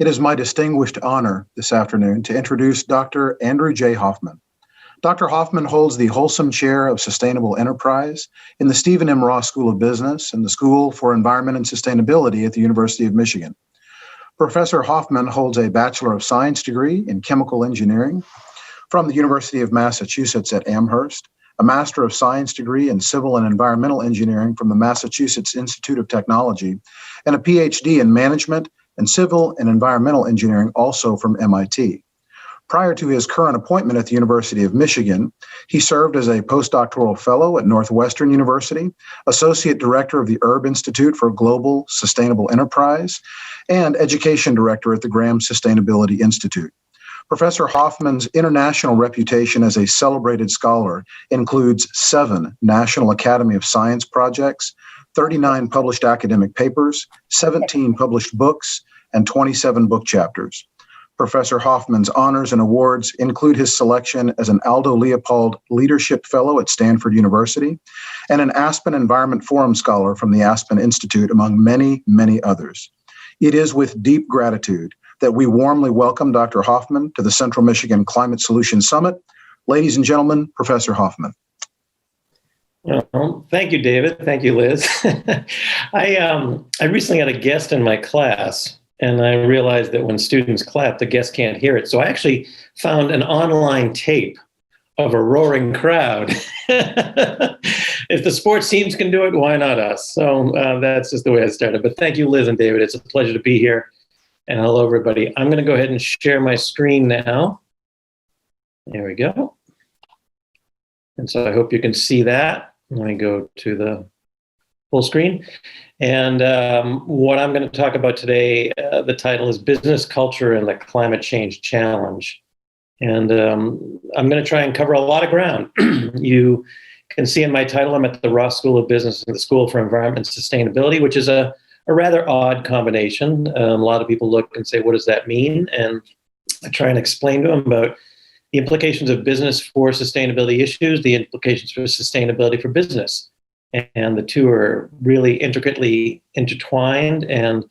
It is my distinguished honor this afternoon to introduce Dr. Andrew J. Hoffman. Dr. Hoffman holds the Holcomb Chair of Sustainable Enterprise in the Stephen M. Ross School of Business and the School for Environment and Sustainability at the University of Michigan. Professor Hoffman holds a Bachelor of Science degree in Chemical Engineering from the University of Massachusetts at Amherst, a Master of Science degree in Civil and Environmental Engineering from the Massachusetts Institute of Technology, and a PhD in Management and Civil and Environmental Engineering also from MIT. Prior to his current appointment at the University of Michigan, he served as a postdoctoral fellow at Northwestern University, associate director of the Erb Institute for Global Sustainable Enterprise, and education director at the Graham Sustainability Institute. Professor Hoffman's international reputation as a celebrated scholar includes 7 National Academy of Science projects, 39 published academic papers, 17 published books, and 27 book chapters. Professor Hoffman's honors and awards include his selection as an Aldo Leopold Leadership Fellow at Stanford University and an Aspen Environment Forum Scholar from the Aspen Institute, among many, many others. It is with deep gratitude that we warmly welcome Dr. Hoffman to the Central Michigan Climate Solutions Summit. Ladies and gentlemen, Professor Hoffman. Well, thank you, David. Thank you, Liz. I recently had a guest in my class, and I realized that when students clap, the guest can't hear it. So I actually found an online tape of a roaring crowd. If the sports teams can do it, why not us? So that's just the way I started. But thank you, Liz and David. It's a pleasure to be here. And hello, everybody. I'm going to go ahead and share my screen now. There we go. And so I hope you can see that. Let me go to the full screen. And what I'm going to talk about today, the title is Business Culture and the Climate Change Challenge. And I'm going to try and cover a lot of ground. You can see in my title, I'm at the Ross School of Business and the School for Environment and Sustainability, which is a rather odd combination. A lot of people look and say, what does that mean? And I try and explain to them about the implications of business for sustainability issues, the implications for sustainability for business. And the two are really intricately intertwined. And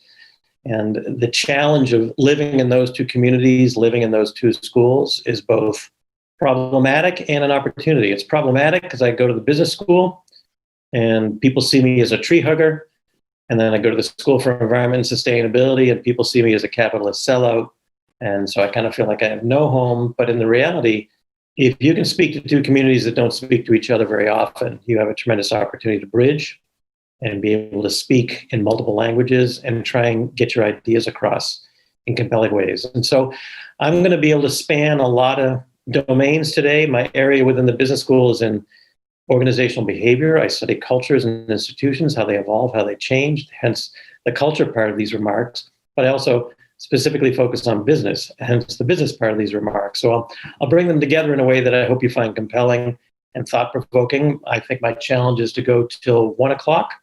the challenge of living in those two communities, living in those two schools, is both problematic and an opportunity. It's problematic because I go to the business school and people see me as a tree hugger. And then I go to the School for Environment and Sustainability and people see me as a capitalist sellout. And so I kind of feel like I have no home. But in the reality, if you can speak to two communities that don't speak to each other very often, you have a tremendous opportunity to bridge and be able to speak in multiple languages and try and get your ideas across in compelling ways. And so I'm going to be able to span a lot of domains today. My area within the business school is in organizational behavior. I study cultures and institutions, how they evolve, how they change, hence the culture part of these remarks. But I also specifically focus on business, hence the business part of these remarks. So I'll bring them together in a way that I hope you find compelling and thought-provoking. I think my challenge is to go till 1 o'clock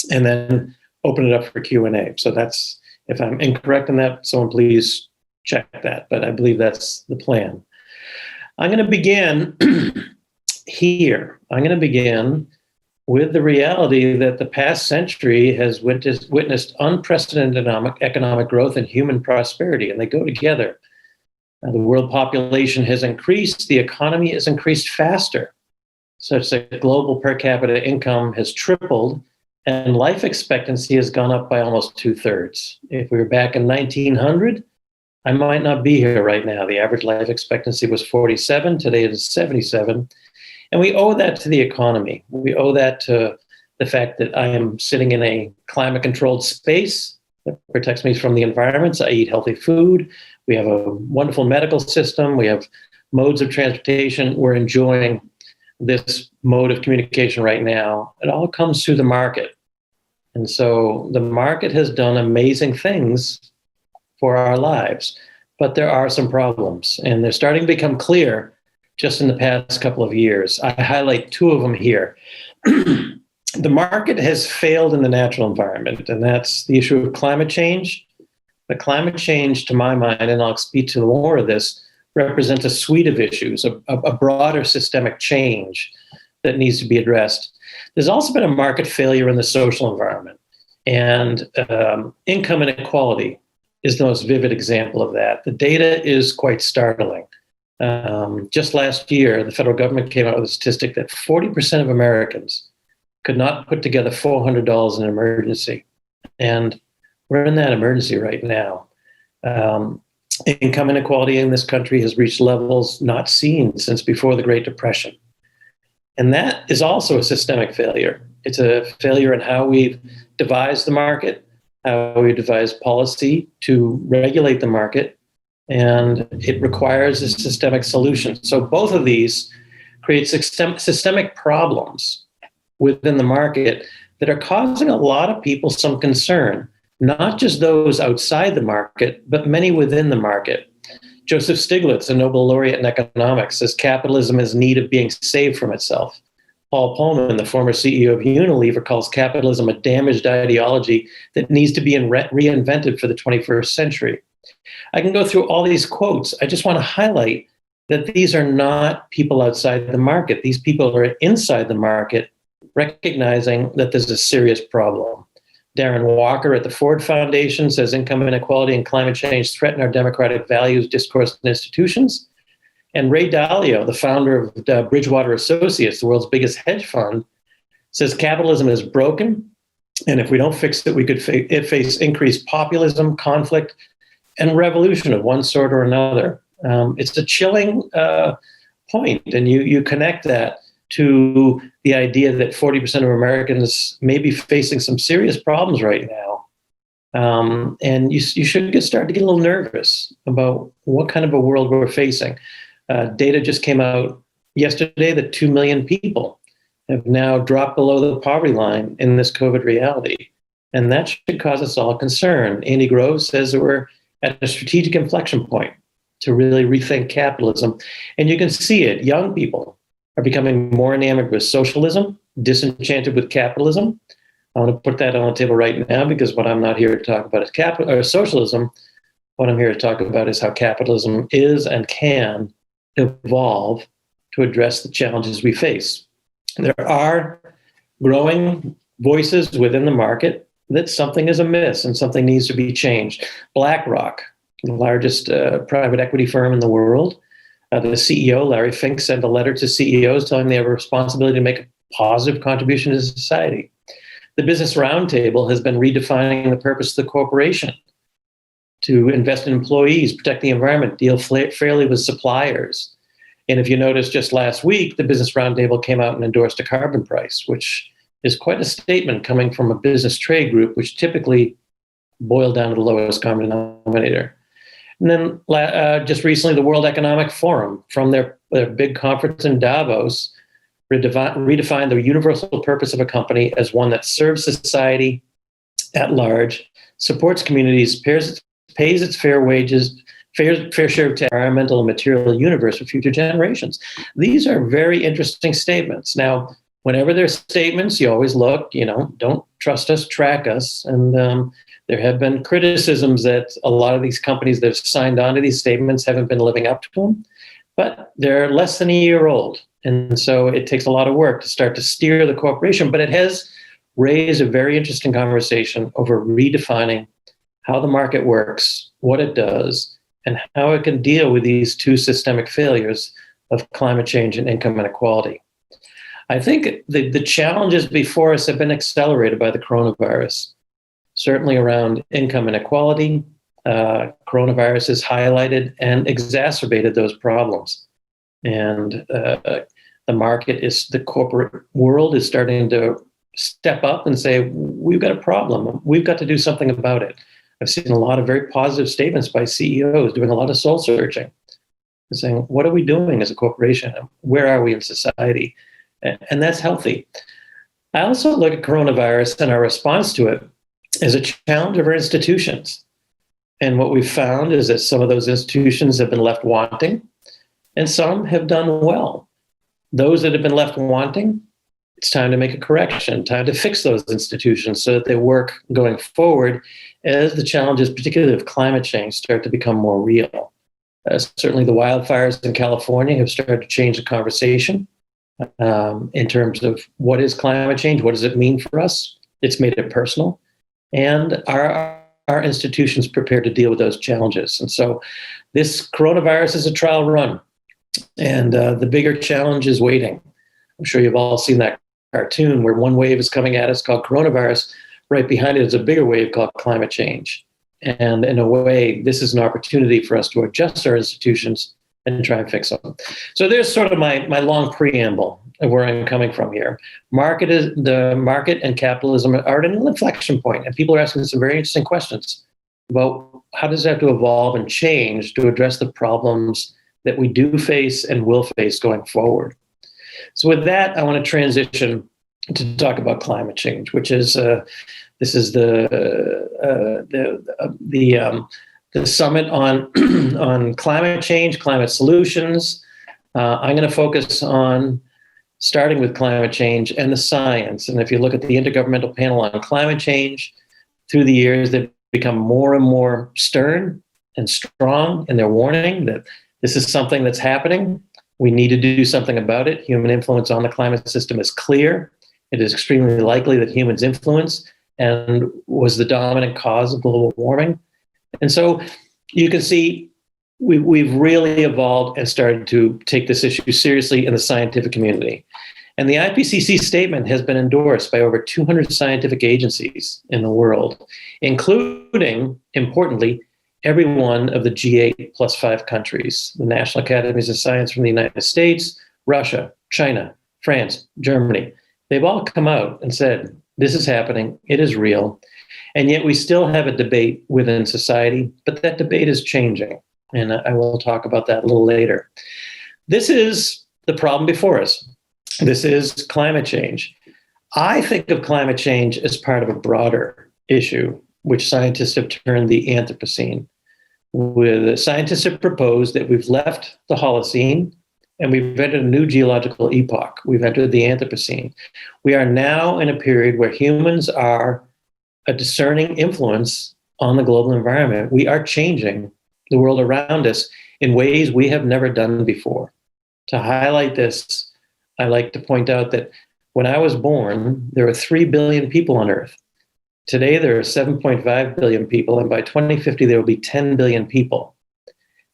and then open it up for Q&A. So that's, if I'm incorrect in that, someone please check that, but I believe that's the plan. I'm going to begin here. I'm going to begin with the reality that the past century has witnessed unprecedented economic growth and human prosperity, and they go together. The world population has increased, the economy has increased faster, such that global per capita income has tripled, and life expectancy has gone up by almost 2/3. If we were back in 1900, I might not be here right now. The average life expectancy was 47, today it is 77. And we owe that to the economy. We owe that to the fact that I am sitting in a climate-controlled space that protects me from the environments. I eat healthy food. We have a wonderful medical system. We have modes of transportation. We're enjoying this mode of communication right now. It all comes through the market. And so the market has done amazing things for our lives, but there are some problems, and they're starting to become clear just in the past couple of years. I highlight 2 of them here. The market has failed in the natural environment, and that's the issue of climate change. The climate change, to my mind, and I'll speak to more of this, represents a suite of issues, a broader systemic change that needs to be addressed. There's also been a market failure in the social environment, and income inequality is the most vivid example of that. The data is quite startling. Just last year, the federal government came out with a statistic that 40% of Americans could not put together $400 in an emergency. And we're in that emergency right now. Income inequality in this country has reached levels not seen since before the Great Depression. And that is also a systemic failure. It's a failure in how we've devised the market, how we devise policy to regulate the market, and it requires a systemic solution. So both of these create systemic problems within the market that are causing a lot of people some concern, not just those outside the market, but many within the market. Joseph Stiglitz, a Nobel laureate in economics, says capitalism is in need of being saved from itself. Paul Pullman, the former CEO of Unilever, calls capitalism a damaged ideology that needs to be reinvented for the 21st century. I can go through all these quotes. I just want to highlight that these are not people outside the market. These people are inside the market, recognizing that there's a serious problem. Darren Walker at the Ford Foundation says income inequality and climate change threaten our democratic values, discourse, and institutions. And Ray Dalio, the founder of Bridgewater Associates, the world's biggest hedge fund, says capitalism is broken, and if we don't fix it, we could face increased populism, conflict, and revolution of one sort or another. It's a chilling point, and you connect that to the idea that 40% of Americans may be facing some serious problems right now. And you should start to get a little nervous about what kind of a world we're facing. Data just came out yesterday that 2 million people have now dropped below the poverty line in this COVID reality. And that should cause us all concern. Andy Grove says that we're at a strategic inflection point to really rethink capitalism. And you can see it. Young people are becoming more enamored with socialism, disenchanted with capitalism. I want to put that on the table right now because what I'm not here to talk about is socialism. What I'm here to talk about is how capitalism is and can evolve to address the challenges we face. There are growing voices within the market that something is amiss and something needs to be changed. BlackRock, the largest private equity firm in the world, the CEO, Larry Fink, sent a letter to CEOs telling them they have a responsibility to make a positive contribution to society. The Business Roundtable has been redefining the purpose of the corporation to invest in employees, protect the environment, deal fairly with suppliers. And if you notice, just last week, the Business Roundtable came out and endorsed a carbon price, which is quite a statement coming from a business trade group, which typically boil down to the lowest common denominator. And then just recently, the World Economic Forum, from their big conference in Davos, redefined the universal purpose of a company as one that serves society at large, supports communities, pays its fair wages, fair share of the environmental and material universe for future generations. These are very interesting statements. Now, whenever there's statements, you always look, don't trust us, track us. And there have been criticisms that a lot of these companies that have signed on to these statements haven't been living up to them, but they're less than a year old. And so it takes a lot of work to start to steer the corporation, but it has raised a very interesting conversation over redefining how the market works, what it does, and how it can deal with these two systemic failures of climate change and income inequality. I think the challenges before us have been accelerated by the coronavirus, certainly around income inequality. Coronavirus has highlighted and exacerbated those problems. And the corporate world is starting to step up and say, we've got a problem. We've got to do something about it. I've seen a lot of very positive statements by CEOs doing a lot of soul searching and saying, what are we doing as a corporation? Where are we in society? And that's healthy. I also look at coronavirus and our response to it as a challenge of our institutions. And what we've found is that some of those institutions have been left wanting and some have done well. Those that have been left wanting, it's time to make a correction, time to fix those institutions so that they work going forward as the challenges, particularly of climate change, start to become more real. Certainly the wildfires in California have started to change the conversation in terms of what is climate change, what does it mean for us? It's made it personal. And our our institutions prepared to deal with those challenges? And so this coronavirus is a trial run, and the bigger challenge is waiting. I'm sure you've all seen that cartoon where one wave is coming at us called coronavirus. Right behind it is a bigger wave called climate change. And in a way, this is an opportunity for us to adjust our institutions and try and fix them. So there's sort of my long preamble of where I'm coming from here. The market and capitalism are at an inflection point, and people are asking some very interesting questions about how does it have to evolve and change to address the problems that we do face and will face going forward. So with that, I want to transition to talk about climate change, which is this is the summit on on climate change, climate solutions. I'm going to focus on starting with climate change and the science. And if you look at the Intergovernmental Panel on Climate Change, through the years, they've become more and more stern and strong in their warning that this is something that's happening. We need to do something about it. Human influence on the climate system is clear. It is extremely likely that humans influence and was the dominant cause of global warming. And so you can see we've really evolved and started to take this issue seriously in the scientific community. And the IPCC statement has been endorsed by over 200 scientific agencies in the world, including, importantly, every one of the G8 plus 5 countries, the National Academies of Science from the United States, Russia, China, France, Germany. They've all come out and said, this is happening, it is real. And yet we still have a debate within society, but that debate is changing. And I will talk about that a little later. This is the problem before us. This is climate change. I think of climate change as part of a broader issue, which scientists have termed the Anthropocene. Scientists have proposed that we've left the Holocene and we've entered a new geological epoch. We've entered the Anthropocene. We are now in a period where humans are a discerning influence on the global environment. We are changing the world around us in ways we have never done before. To highlight this, I like to point out that when I was born, there were 3 billion people on Earth. Today, there are 7.5 billion people, and by 2050, there will be 10 billion people.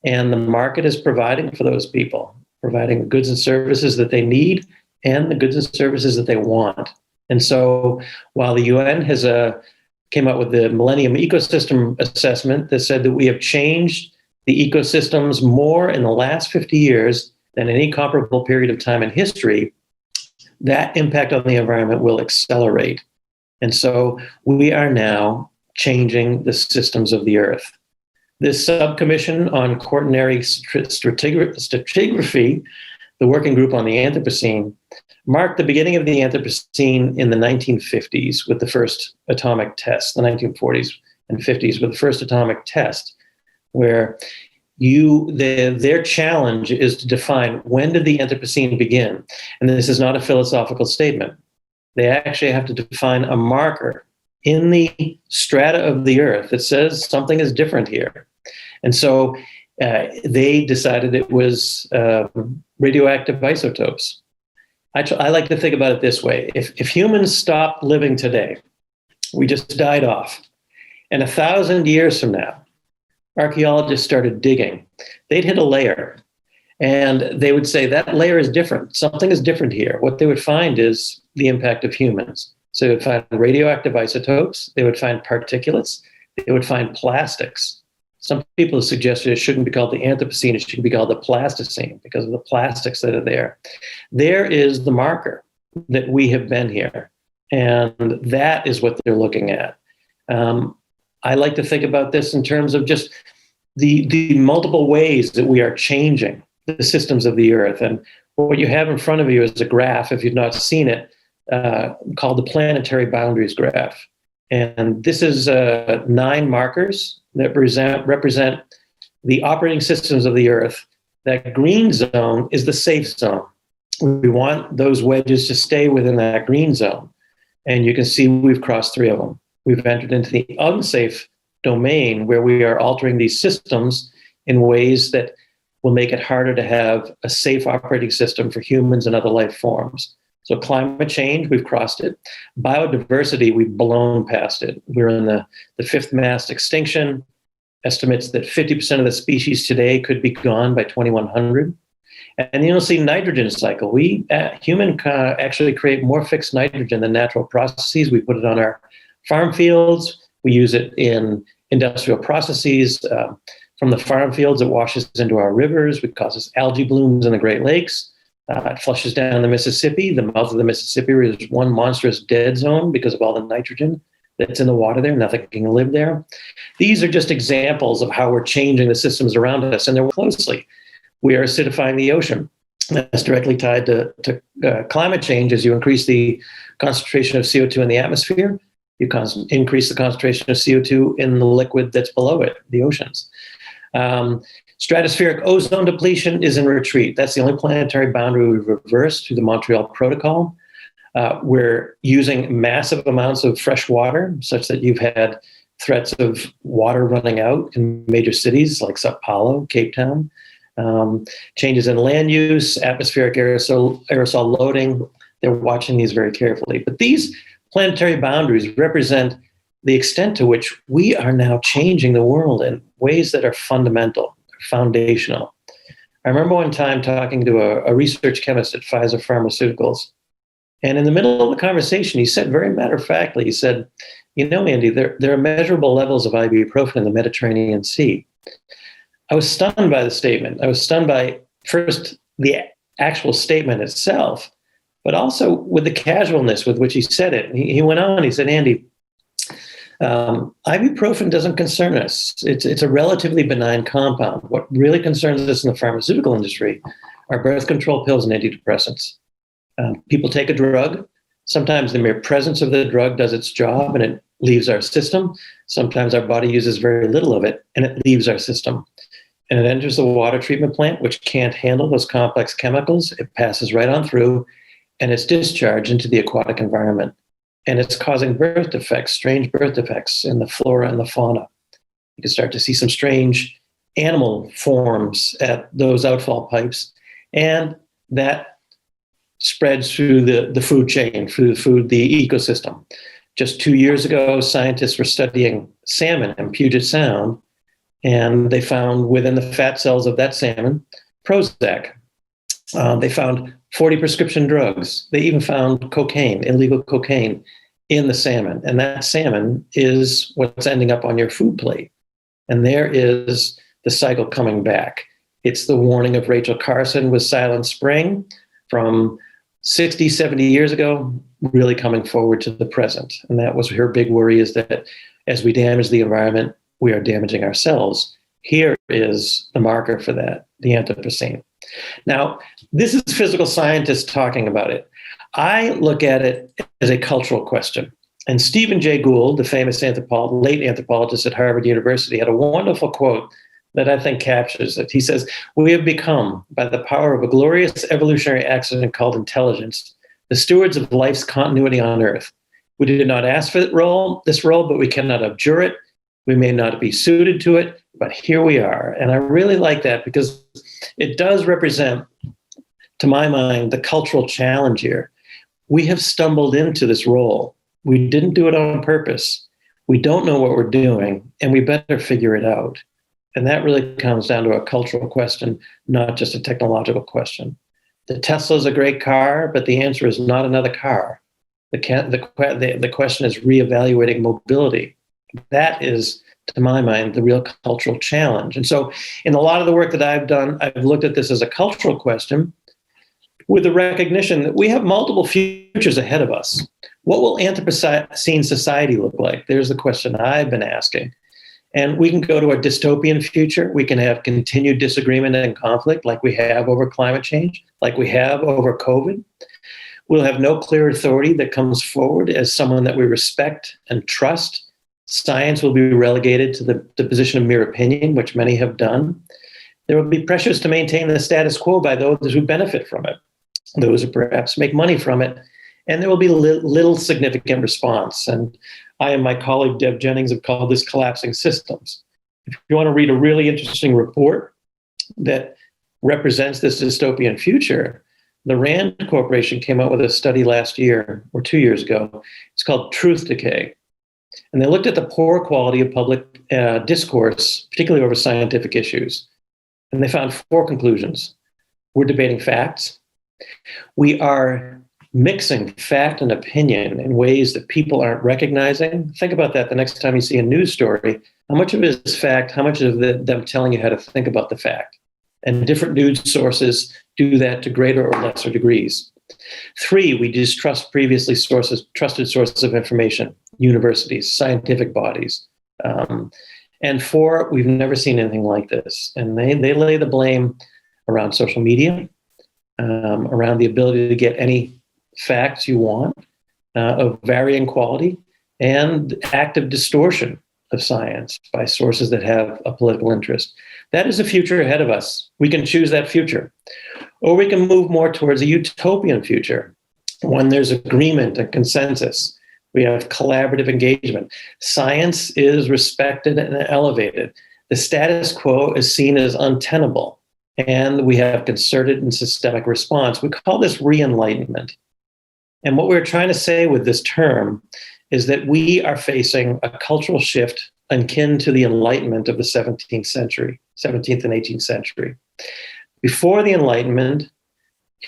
And the market is providing for those people, providing the goods and services that they need and the goods and services that they want. And so while the UN has came out with the Millennium Ecosystem Assessment that said that we have changed the ecosystems more in the last 50 years than any comparable period of time in history, that impact on the environment will accelerate. And so we are now changing the systems of the Earth. This subcommission on quaternary stratigraphy, the working group on the Anthropocene, marked the beginning of the Anthropocene in the 1950s with the first atomic test, the 1940s and 50s with the first atomic test, where their challenge is to define when did the Anthropocene begin. And this is not a philosophical statement. They actually have to define a marker in the strata of the Earth that says something is different here. And so they decided it was radioactive isotopes. I like to think about it this way. If humans stopped living today, we just died off, and 1,000 years from now, archaeologists started digging, they'd hit a layer, and they would say that layer is different. Something is different here. What they would find is the impact of humans. So they would find radioactive isotopes, they would find particulates, they would find plastics. Some people have suggested it shouldn't be called the Anthropocene, it should be called the Plasticine because of the plastics that are there. There is the marker that we have been here, and that is what they're looking at. I like to think about this in terms of just the multiple ways that we are changing the systems of the Earth. And what you have in front of you is a graph, if you've not seen it, called the planetary boundaries graph. And this is 9 markers that represent the operating systems of the Earth. That green zone is the safe zone. We want those wedges to stay within that green zone. And you can see we've crossed 3 of them. We've entered into the unsafe domain where we are altering these systems in ways that will make it harder to have a safe operating system for humans and other life forms. So climate change, we've crossed it. Biodiversity, we've blown past it. We're in the fifth mass extinction. Estimates that 50% of the species today could be gone by 2100. And you'll see nitrogen cycle. We, human actually create more fixed nitrogen than natural processes. We put it on our farm fields. We use it in industrial processes. From the farm fields, it washes into our rivers. It causes algae blooms in the Great Lakes. It flushes down the Mississippi. The mouth of the Mississippi is one monstrous dead zone because of all the nitrogen that's in the water there. Nothing can live there. These are just examples of how we're changing the systems around us, and they're closely. We are acidifying the ocean. That's directly tied to climate change. As you increase the concentration of CO2 in the atmosphere, you increase the concentration of CO2 in the liquid that's below it, the oceans. Stratospheric ozone depletion is in retreat. That's the only planetary boundary we've reversed through the Montreal Protocol. We're using massive amounts of fresh water, such that you've had threats of water running out in major cities like Sao Paulo, Cape Town. Changes in land use, atmospheric aerosol loading. They're watching these very carefully. But these planetary boundaries represent the extent to which we are now changing the world in ways that are fundamental, foundational. I remember one time talking to a research chemist at Pfizer Pharmaceuticals. And in the middle of the conversation, he said very matter-of-factly, he said, you know, Andy, there are measurable levels of ibuprofen in the Mediterranean Sea. I was stunned by the statement. I was stunned by, first, the actual statement itself, but also with the casualness with which he said it. He went on, he said, Andy, ibuprofen doesn't concern us. It's a relatively benign compound. What really concerns us in the pharmaceutical industry are birth control pills and antidepressants. People take a drug. Sometimes the mere presence of the drug does its job and it leaves our system. Sometimes our body uses very little of it and it leaves our system. And it enters the water treatment plant, which can't handle those complex chemicals. It passes right on through and it's discharged into the aquatic environment. And it's causing birth defects, strange birth defects in the flora and the fauna. You can start to see some strange animal forms at those outfall pipes. And that spreads through the food chain, through the ecosystem. Just 2 years ago, scientists were studying salmon in Puget Sound, and they found within the fat cells of that salmon, Prozac. They found 40 prescription drugs. They even found cocaine, illegal cocaine, in the salmon. And that salmon is what's ending up on your food plate. And there is the cycle coming back. It's the warning of Rachel Carson with Silent Spring from 60, 70 years ago, really coming forward to the present. And that was her big worry, is that as we damage the environment, we are damaging ourselves. Here is the marker for that, the Anthropocene. Now, this is physical scientists talking about it. I look at it as a cultural question. And Stephen Jay Gould, the famous late anthropologist at Harvard University, had a wonderful quote that I think captures it. He says, "We have become, by the power of a glorious evolutionary accident called intelligence, the stewards of life's continuity on Earth. We did not ask for this role, but we cannot abjure it. We may not be suited to it, but here we are." And I really like that because it does represent, to my mind, the cultural challenge here. We have stumbled into this role. We didn't do it on purpose. We don't know what we're doing, and we better figure it out. And that really comes down to a cultural question, not just a technological question. The Tesla's a great car, but the answer is not another car. The question is reevaluating mobility. That is, to my mind, the real cultural challenge. And so in a lot of the work that I've done, I've looked at this as a cultural question with the recognition that we have multiple futures ahead of us. What will Anthropocene society look like? There's the question I've been asking. And we can go to a dystopian future. We can have continued disagreement and conflict like we have over climate change, like we have over COVID. We'll have no clear authority that comes forward as someone that we respect and trust. Science will be relegated to the position of mere opinion, which many have done. There will be pressures to maintain the status quo by those who benefit from it, those who perhaps make money from it, and there will be little significant response. And I and my colleague Deb Jennings have called this collapsing systems. If you want to read a really interesting report that represents this dystopian future, The Rand Corporation came out with a study last year or 2 years ago. It's called Truth Decay. And they looked at the poor quality of public discourse, particularly over scientific issues. And they found 4 conclusions. We're debating facts. We are mixing fact and opinion in ways that people aren't recognizing. Think about that the next time you see a news story. How much of it is fact? How much of it them telling you how to think about the fact? And different news sources do that to greater or lesser degrees. 3, we distrust previously trusted sources of information, universities, scientific bodies. And 4, we've never seen anything like this. And they lay the blame around social media, around the ability to get any facts you want of varying quality, and active distortion of science by sources that have a political interest. That is the future ahead of us. We can choose that future. Or we can move more towards a utopian future, when there's agreement and consensus. We have collaborative engagement. Science is respected and elevated. The status quo is seen as untenable. And we have concerted and systemic response. We call this re-enlightenment. And what we're trying to say with this term is that we are facing a cultural shift akin to the Enlightenment of the 17th century, 17th and 18th century. Before the Enlightenment,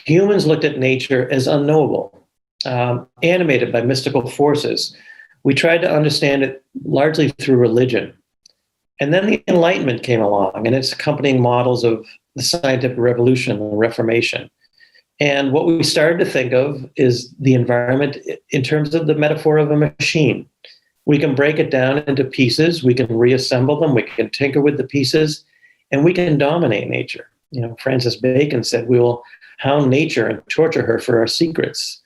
humans looked at nature as unknowable, animated by mystical forces. We tried to understand it largely through religion. And then the Enlightenment came along and its accompanying models of the scientific revolution and Reformation. And what we started to think of is the environment in terms of the metaphor of a machine. We can break it down into pieces, we can reassemble them, we can tinker with the pieces, and we can dominate nature. Francis Bacon said, we will hound nature and torture her for our secrets.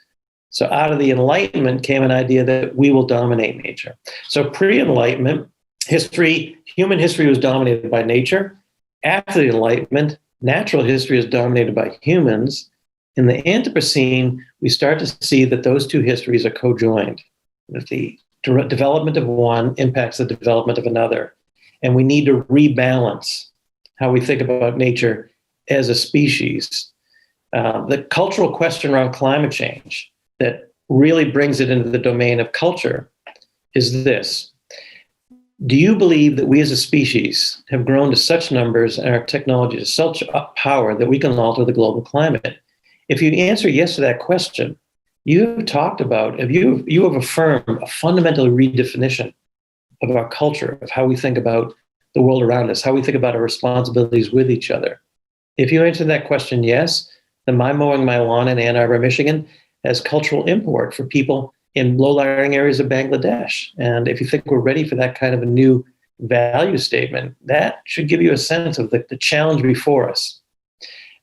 So out of the Enlightenment came an idea that we will dominate nature. So pre-Enlightenment, human history was dominated by nature. After the Enlightenment, natural history is dominated by humans. In the Anthropocene, we start to see that those two histories are co-joined, that the development of one impacts the development of another. And we need to rebalance how we think about nature as a species. The cultural question around climate change that really brings it into the domain of culture is this. Do you believe that we as a species have grown to such numbers and our technology to such power that we can alter the global climate? If you answer yes to that question, you have affirmed a fundamental redefinition of our culture, of how we think about the world around us, how we think about our responsibilities with each other. If you answer that question yes, then my mowing my lawn in Ann Arbor, Michigan has cultural import for people in low-lying areas of Bangladesh. And if you think we're ready for that kind of a new value statement, that should give you a sense of the challenge before us.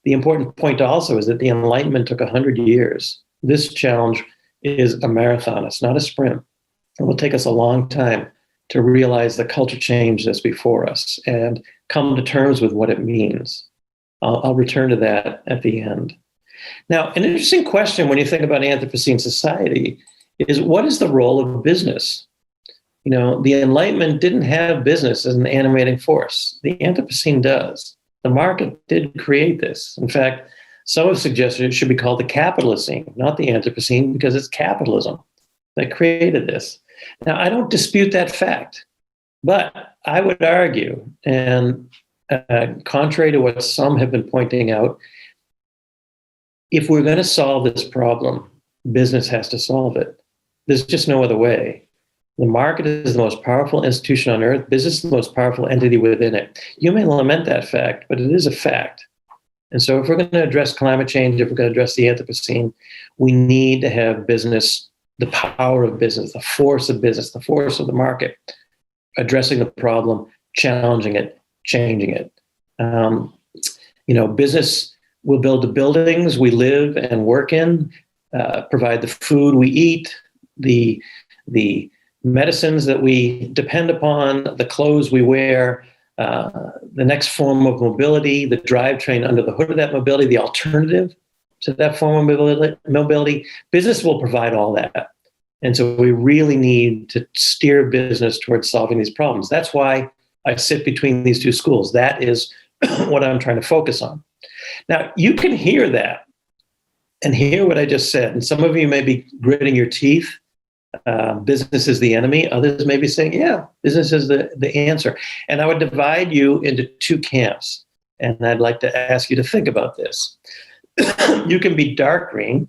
The important point also is that the Enlightenment took 100 years. This challenge is a marathon. It's not a sprint. It will take us a long time to realize the culture change that's before us and come to terms with what it means. I'll return to that at the end. Now, an interesting question when you think about Anthropocene Society is, what is the role of business? The Enlightenment didn't have business as an animating force. The Anthropocene does. The market did create this. In fact, some have suggested it should be called the Capitalocene, not the Anthropocene, because it's capitalism that created this. Now, I don't dispute that fact, but I would argue, and contrary to what some have been pointing out, if we're going to solve this problem, business has to solve it. There's just no other way. The market is the most powerful institution on earth. Business is the most powerful entity within it. You may lament that fact, but it is a fact. And so if we're going to address climate change, if we're going to address the Anthropocene, we need to have business, the power of business, the force of business, the force of the market, addressing the problem, challenging it, changing it. Business will build the buildings we live and work in, provide the food we eat, the medicines that we depend upon, the clothes we wear, the next form of mobility, the drivetrain under the hood of that mobility, the alternative to that form of mobility. Business will provide all that. And so we really need to steer business towards solving these problems. That's why I sit between these two schools. That is what I'm trying to focus on. Now, you can hear that and hear what I just said. And some of you may be gritting your teeth. Business is the enemy. Others may be saying, yeah, business is the answer. And I would divide you into two camps. And I'd like to ask you to think about this. You can be dark green.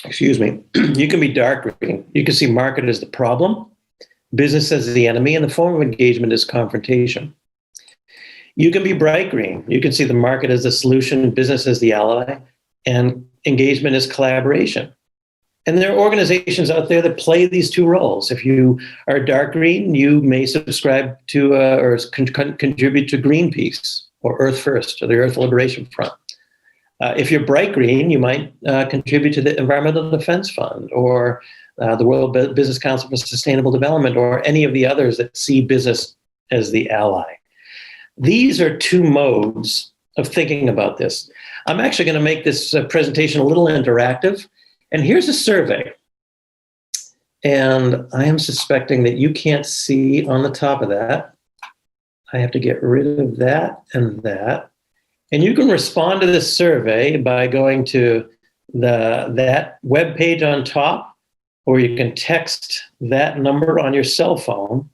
Excuse me. You can be dark green. You can see market as the problem, business as the enemy, and the form of engagement is confrontation. You can be bright green. You can see the market as the solution, business as the ally, and engagement is collaboration. And there are organizations out there that play these two roles. If you are dark green, you may subscribe to or contribute to Greenpeace or Earth First or the Earth Liberation Front. If you're bright green, you might contribute to the Environmental Defense Fund or the World Business Council for Sustainable Development or any of the others that see business as the ally. These are two modes of thinking about this. I'm actually going to make this presentation a little interactive. And here's a survey. And I am suspecting that you can't see on the top of that. I have to get rid of that and that. And you can respond to this survey by going to that web page on top, or you can text that number on your cell phone.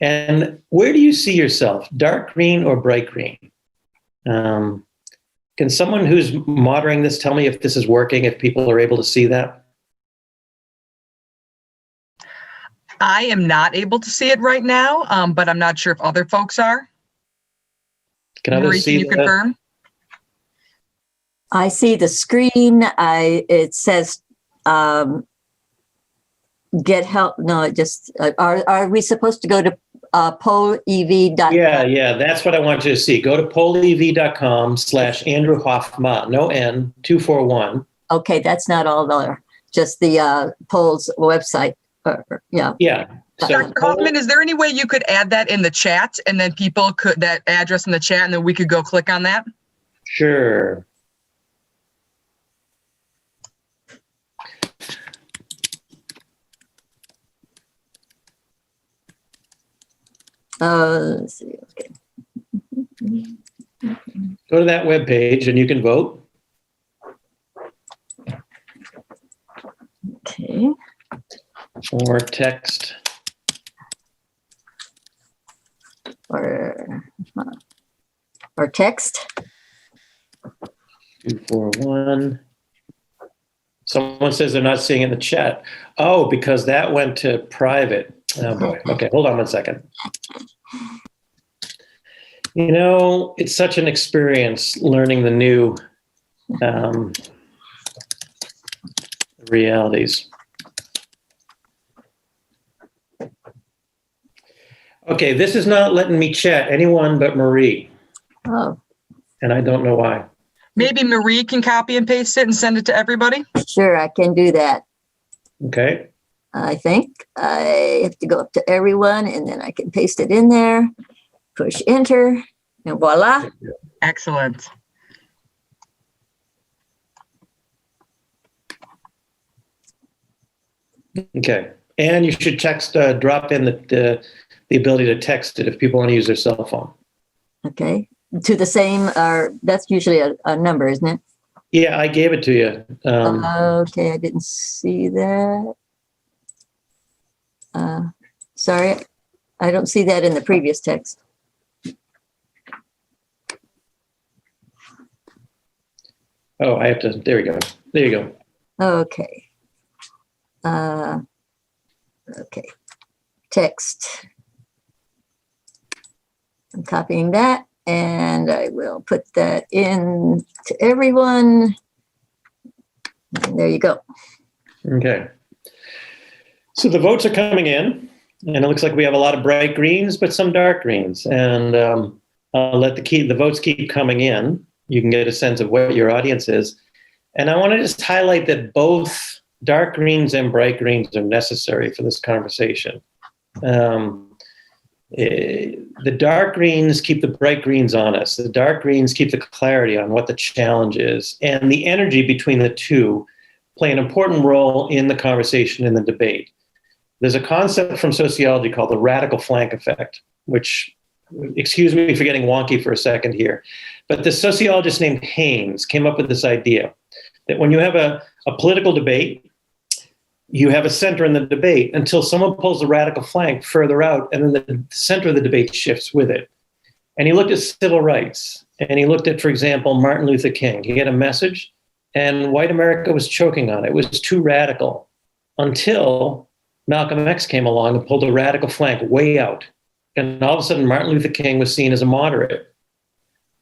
And where do you see yourself, dark green or bright green? Can someone who's monitoring this tell me if this is working, if people are able to see that? I am not able to see it right now, but I'm not sure if other folks are. Can Marie, others see can you confirm? I see the screen. It says get help. No, it just are we supposed to go to polev.com? Yeah, that's what I want you to see. Go to polev.com/Andrew Hoffman, no N, 241. Okay, that's not all there. Just the polls website. Yeah. So Dr. Hoffman, is there any way you could add that in the chat and then people could, that address in the chat, and then we could go click on that? Sure. Let's see. Okay. Go to that webpage and you can vote. Okay. Or text. Or text. 241. Someone says they're not seeing it in the chat. Oh, because that went to private. Oh boy. Okay, hold on one second. You know, it's such an experience learning the new realities. Okay, this is not letting me chat anyone but Marie. Oh, And I don't know why. Maybe Marie can copy and paste it and send it to everybody? sure, I can do that. Okay. I think I have to go up to everyone and then I can paste it in there, push enter, and voila. Excellent. Okay. And you should text, drop in the ability to text it if people want to use their cell phone. Okay. To the same, that's usually a number, isn't it? Yeah, I gave it to you. Okay, I didn't see that. Sorry, I don't see that in the previous text. Oh, I have to, there we go. There you go. Okay. Okay. Text. I'm copying that and I will put that in to everyone. And there you go. Okay. So the votes are coming in, and it looks like we have a lot of bright greens, but some dark greens. And I'll let the votes keep coming in. You can get a sense of what your audience is. And I want to just highlight that both dark greens and bright greens are necessary for this conversation. The dark greens keep the bright greens honest. The dark greens keep the clarity on what the challenge is. And the energy between the two play an important role in the conversation and the debate. There's a concept from sociology called the radical flank effect, which excuse me for getting wonky for a second here, but the sociologist named Haynes came up with this idea that when you have a political debate, you have a center in the debate until someone pulls the radical flank further out, and then the center of the debate shifts with it. And he looked at civil rights, and he looked at, for example, Martin Luther King. He had a message, and white America was choking on it. It was too radical until Malcolm X came along and pulled the radical flank way out. And all of a sudden, Martin Luther King was seen as a moderate.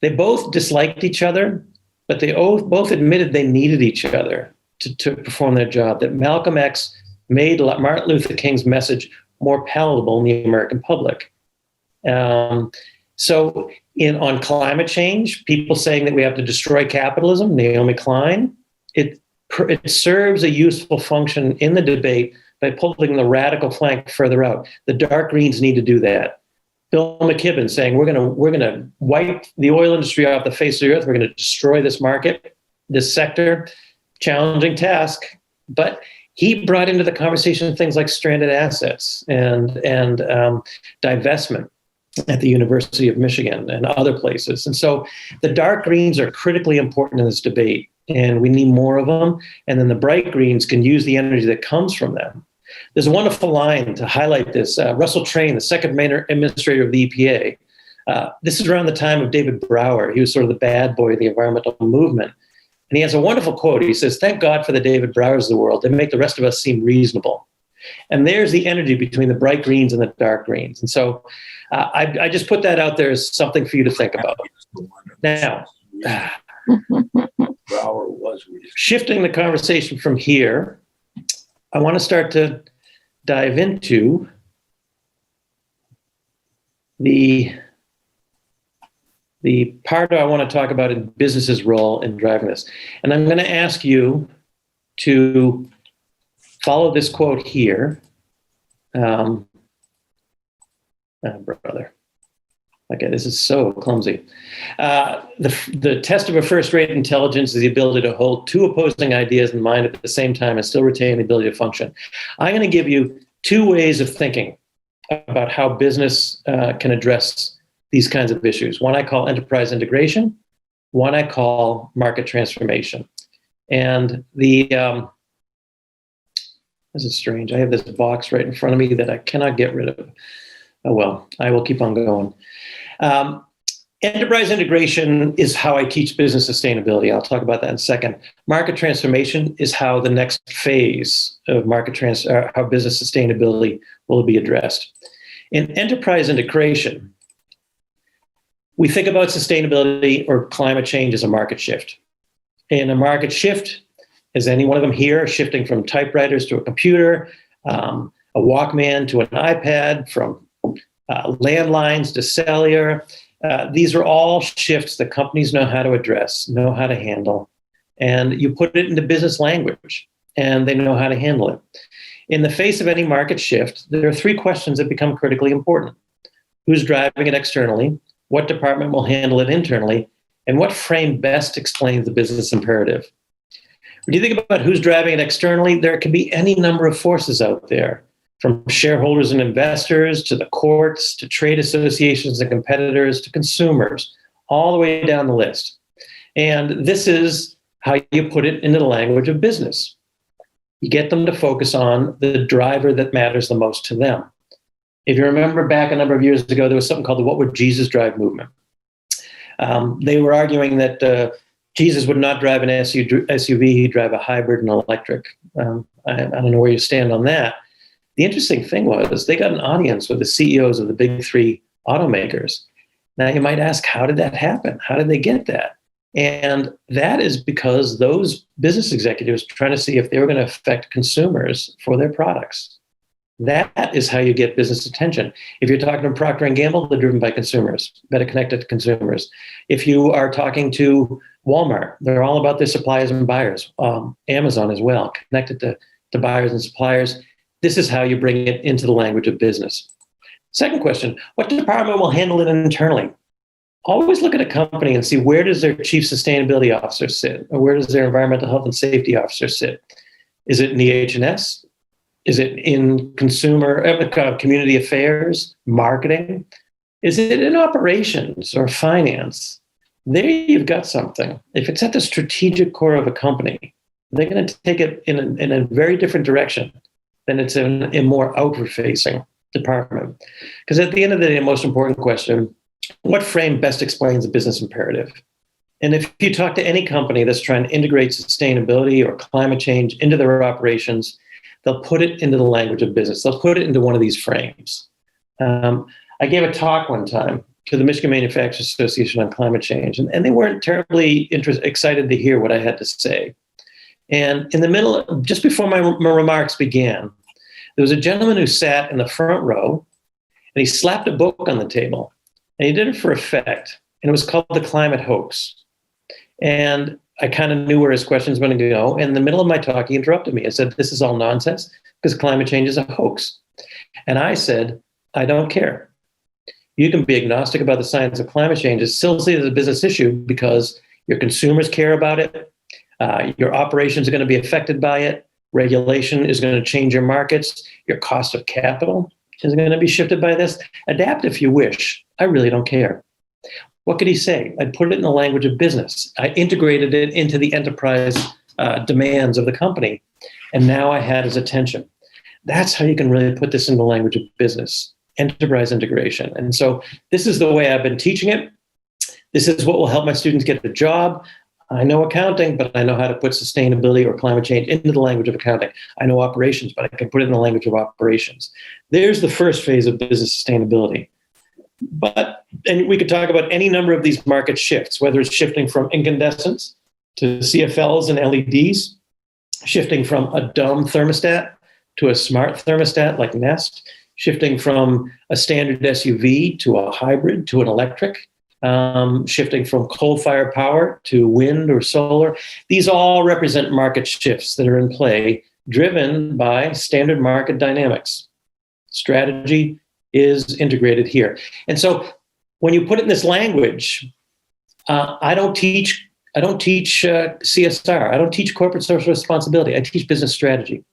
They both disliked each other, but they both admitted they needed each other to perform their job, that Malcolm X made Martin Luther King's message more palatable in the American public. So on climate change, people saying that we have to destroy capitalism, Naomi Klein, it serves a useful function in the debate by pulling the radical flank further out. The dark greens need to do that. Bill McKibben saying we're going to wipe the oil industry off the face of the earth. We're going to destroy this market, this sector. Challenging task, but he brought into the conversation things like stranded assets and divestment at the University of Michigan and other places. And so the dark greens are critically important in this debate, and we need more of them. And then the bright greens can use the energy that comes from them. There's a wonderful line to highlight this. Russell Train, the second main administrator of the EPA, this is around the time of David Brower. He was sort of the bad boy of the environmental movement. And he has a wonderful quote. He says, "Thank God for the David Browers of the world. They make the rest of us seem reasonable." And there's the energy between the bright greens and the dark greens. And so I just put that out there as something for you to think about. Now, shifting the conversation from here, I want to start to dive into the part I want to talk about in business's role in driving this. And I'm going to ask you to follow this quote here. Brother. Okay, this is so clumsy. The test of a first-rate intelligence is the ability to hold two opposing ideas in mind at the same time and still retain the ability to function. I'm going to give you two ways of thinking about how business can address these kinds of issues. One I call enterprise integration, one I call market transformation. And this is strange. I have this box right in front of me that I cannot get rid of. Oh, well, I will keep on going. Enterprise integration is how I teach business sustainability. I'll talk about that in a second. Market transformation is how the next phase of how business sustainability will be addressed. In enterprise integration, we think about sustainability or climate change as a market shift. In a market shift, is any one of them here shifting from typewriters to a computer, a Walkman to an iPad, from landlines to cellular? These are all shifts that companies know how to address, know how to handle, and you put it into business language, and they know how to handle it. In the face of any market shift, there are three questions that become critically important. Who's driving it externally? What department will handle it internally? And what frame best explains the business imperative? When you think about who's driving it externally, there can be any number of forces out there, from shareholders and investors to the courts, to trade associations and competitors, to consumers, all the way down the list. And this is how you put it into the language of business. You get them to focus on the driver that matters the most to them. If you remember back a number of years ago, there was something called the What Would Jesus Drive movement. They were arguing that Jesus would not drive an SUV, he'd drive a hybrid and electric. I don't know where you stand on that. The interesting thing was they got an audience with the CEOs of the big three automakers. Now you might ask, how did that happen? How did they get that? And that is because those business executives were trying to see if they were going to affect consumers for their products. That is how you get business attention. If you're talking to Procter & Gamble, they're driven by consumers, better connected to consumers. If you are talking to Walmart, they're all about their suppliers and buyers. Amazon as well, connected to buyers and suppliers. This is how you bring it into the language of business. Second question, what department will handle it internally? Always look at a company and see, where does their chief sustainability officer sit? Or where does their environmental health and safety officer sit? Is it in the H&S? Is it in community affairs, marketing? Is it in operations or finance? There you've got something. If it's at the strategic core of a company, they're going to take it in a very different direction than it's in a more outward-facing department. Because at the end of the day, the most important question, what frame best explains a business imperative? And if you talk to any company that's trying to integrate sustainability or climate change into their operations, they'll put it into the language of business. They'll put it into one of these frames. I gave a talk one time to the Michigan Manufacturers Association on climate change, and they weren't terribly excited to hear what I had to say. And in the middle, just before my remarks began, there was a gentleman who sat in the front row, and he slapped a book on the table, and he did it for effect, and it was called The Climate Hoax. And I kind of knew where his questions were going to go. In the middle of my talk, he interrupted me and said, "This is all nonsense because climate change is a hoax." And I said, "I don't care. You can be agnostic about the science of climate change. It's still seen as a business issue because your consumers care about it. Your operations are going to be affected by it. Regulation is going to change your markets. Your cost of capital is going to be shifted by this. Adapt if you wish. I really don't care." What could he say? I put it in the language of business. I integrated it into the enterprise demands of the company. And now I had his attention. That's how you can really put this in the language of business, enterprise integration. And so this is the way I've been teaching it. This is what will help my students get a job. I know accounting, but I know how to put sustainability or climate change into the language of accounting. I know operations, but I can put it in the language of operations. There's the first phase of business sustainability. And we could talk about any number of these market shifts, whether it's shifting from incandescents to CFLs and LEDs, shifting from a dumb thermostat to a smart thermostat like Nest, shifting from a standard SUV to a hybrid to an electric, shifting from coal-fired power to wind or solar. These all represent market shifts that are in play, driven by standard market dynamics. Strategy is integrated here. And so when you put it in this language, I don't teach CSR. I don't teach corporate social responsibility. I teach business strategy.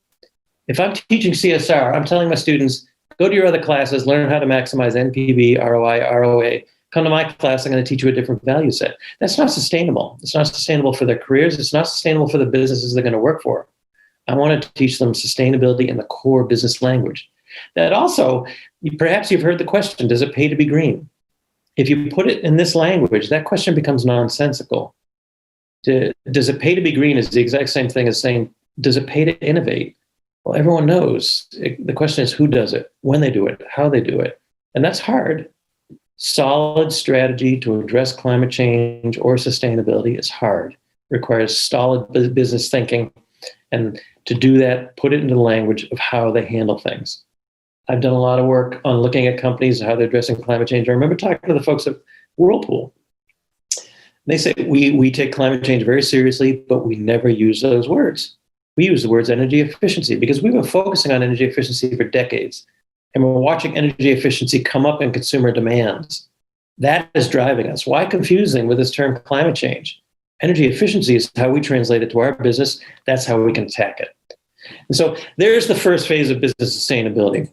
If I'm teaching CSR, I'm telling my students, go to your other classes, learn how to maximize NPV, ROI, ROA. Come to my class, I'm going to teach you a different value set. That's not sustainable. It's not sustainable for their careers. It's not sustainable for the businesses they're going to work for. I want to teach them sustainability in the core business language. That also, perhaps you've heard the question, does it pay to be green? If you put it in this language, that question becomes nonsensical. Does it pay to be green is the exact same thing as saying, does it pay to innovate? Well, everyone knows. The question is who does it, when they do it, how they do it. And that's hard. Solid strategy to address climate change or sustainability is hard. It requires solid business thinking. And to do that, put it into the language of how they handle things. I've done a lot of work on looking at companies and how they're addressing climate change. I remember talking to the folks at Whirlpool. They say, we take climate change very seriously, but we never use those words. We use the words energy efficiency because we've been focusing on energy efficiency for decades. And we're watching energy efficiency come up in consumer demands. That is driving us. Why confusing with this term climate change? Energy efficiency is how we translate it to our business. That's how we can attack it. And so there's the first phase of business sustainability.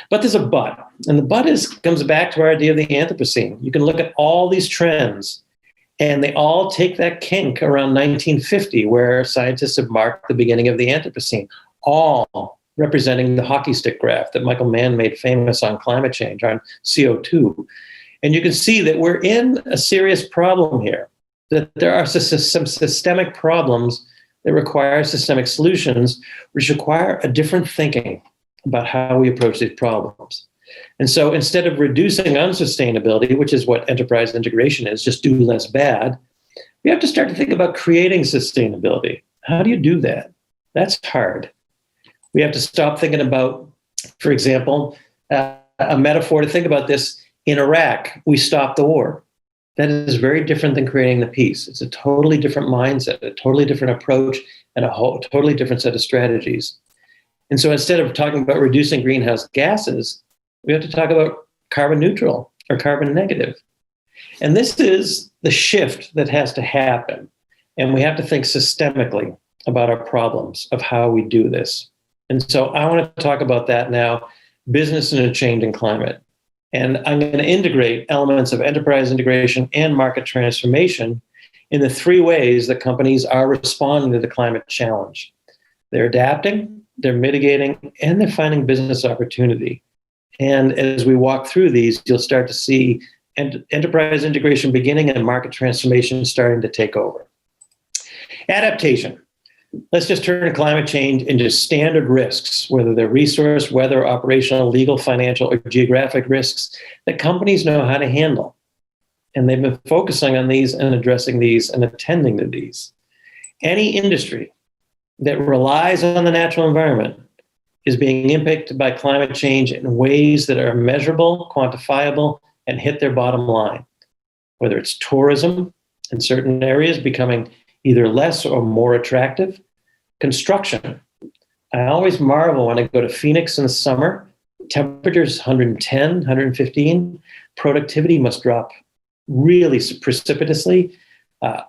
But there's a but. And the but comes back to our idea of the Anthropocene. You can look at all these trends, and they all take that kink around 1950, where scientists have marked the beginning of the Anthropocene, all representing the hockey stick graph that Michael Mann made famous on climate change, on CO2. And you can see that we're in a serious problem here, that there are some systemic problems that require systemic solutions, which require a different thinking about how we approach these problems. And so instead of reducing unsustainability, which is what enterprise integration is, just do less bad, we have to start to think about creating sustainability. How do you do that? That's hard. We have to stop thinking about, for example, a metaphor to think about this. In Iraq, we stopped the war. That is very different than creating the peace. It's a totally different mindset, a totally different approach, and a totally different set of strategies. And so instead of talking about reducing greenhouse gases, we have to talk about carbon neutral or carbon negative. And this is the shift that has to happen. And we have to think systemically about our problems of how we do this. And so I want to talk about that now, business in a changing climate. And I'm going to integrate elements of enterprise integration and market transformation in the three ways that companies are responding to the climate challenge. They're adapting, they're mitigating, and they're finding business opportunity. And as we walk through these, you'll start to see enterprise integration beginning and market transformation starting to take over. Adaptation. Let's just turn climate change into standard risks, whether they're resource, weather, operational, legal, financial, or geographic risks that companies know how to handle. And they've been focusing on these and addressing these and attending to these. Any industry that relies on the natural environment is being impacted by climate change in ways that are measurable, quantifiable, and hit their bottom line. Whether it's tourism in certain areas becoming either less or more attractive. Construction. I always marvel when I go to Phoenix in the summer, temperatures 110, 115, productivity must drop really precipitously.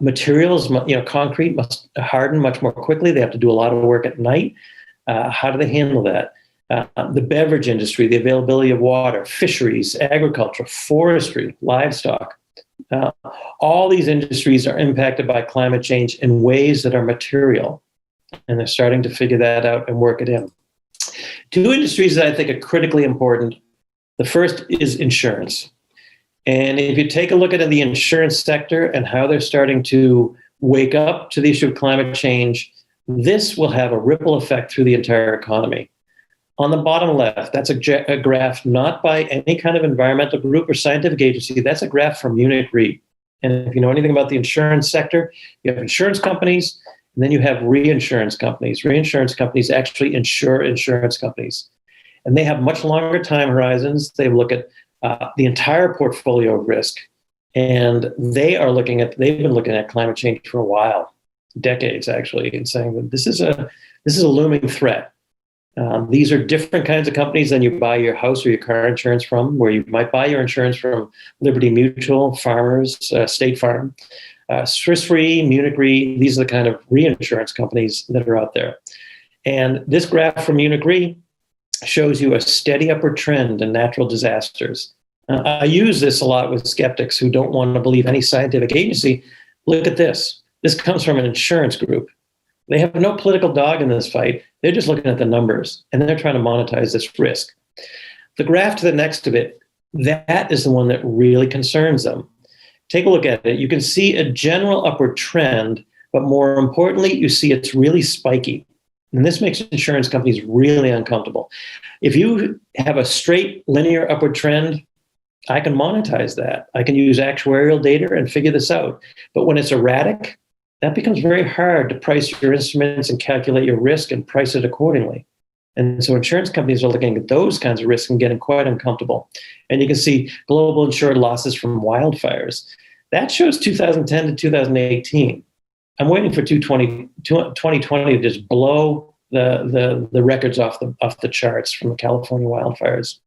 Materials, concrete must harden much more quickly. They have to do a lot of work at night. How do they handle that? The beverage industry, the availability of water, fisheries, agriculture, forestry, livestock. All these industries are impacted by climate change in ways that are material, and they're starting to figure that out and work it in. Two industries that I think are critically important. The first is insurance. And if you take a look at the insurance sector and how they're starting to wake up to the issue of climate change, this will have a ripple effect through the entire economy. On the bottom left, that's a graph not by any kind of environmental group or scientific agency. That's a graph from Munich Re. And if you know anything about the insurance sector, you have insurance companies, and then you have reinsurance companies. Reinsurance companies actually insure insurance companies. And they have much longer time horizons. They look at the entire portfolio of risk. And they've been looking at climate change for a while, decades actually, and saying that this is a looming threat. These are different kinds of companies than you buy your house or your car insurance from, where you might buy your insurance from Liberty Mutual, Farmers, State Farm, Swiss Re, Munich Re. These are the kind of reinsurance companies that are out there. And this graph from Munich Re shows you a steady upward trend in natural disasters. I use this a lot with skeptics who don't want to believe any scientific agency. Look at this. This comes from an insurance group. They have no political dog in this fight. They're just looking at the numbers, and they're trying to monetize this risk. The graph to the next of it, that is the one that really concerns them. Take a look at it. You can see a general upward trend, but more importantly, you see it's really spiky. And this makes insurance companies really uncomfortable. If you have a straight linear upward trend, I can monetize that. I can use actuarial data and figure this out. But when it's erratic, that becomes very hard to price your instruments and calculate your risk and price it accordingly. And so insurance companies are looking at those kinds of risks and getting quite uncomfortable. And you can see global insured losses from wildfires. That shows 2010 to 2018. I'm waiting for 2020 to just blow the records off the charts from the California wildfires.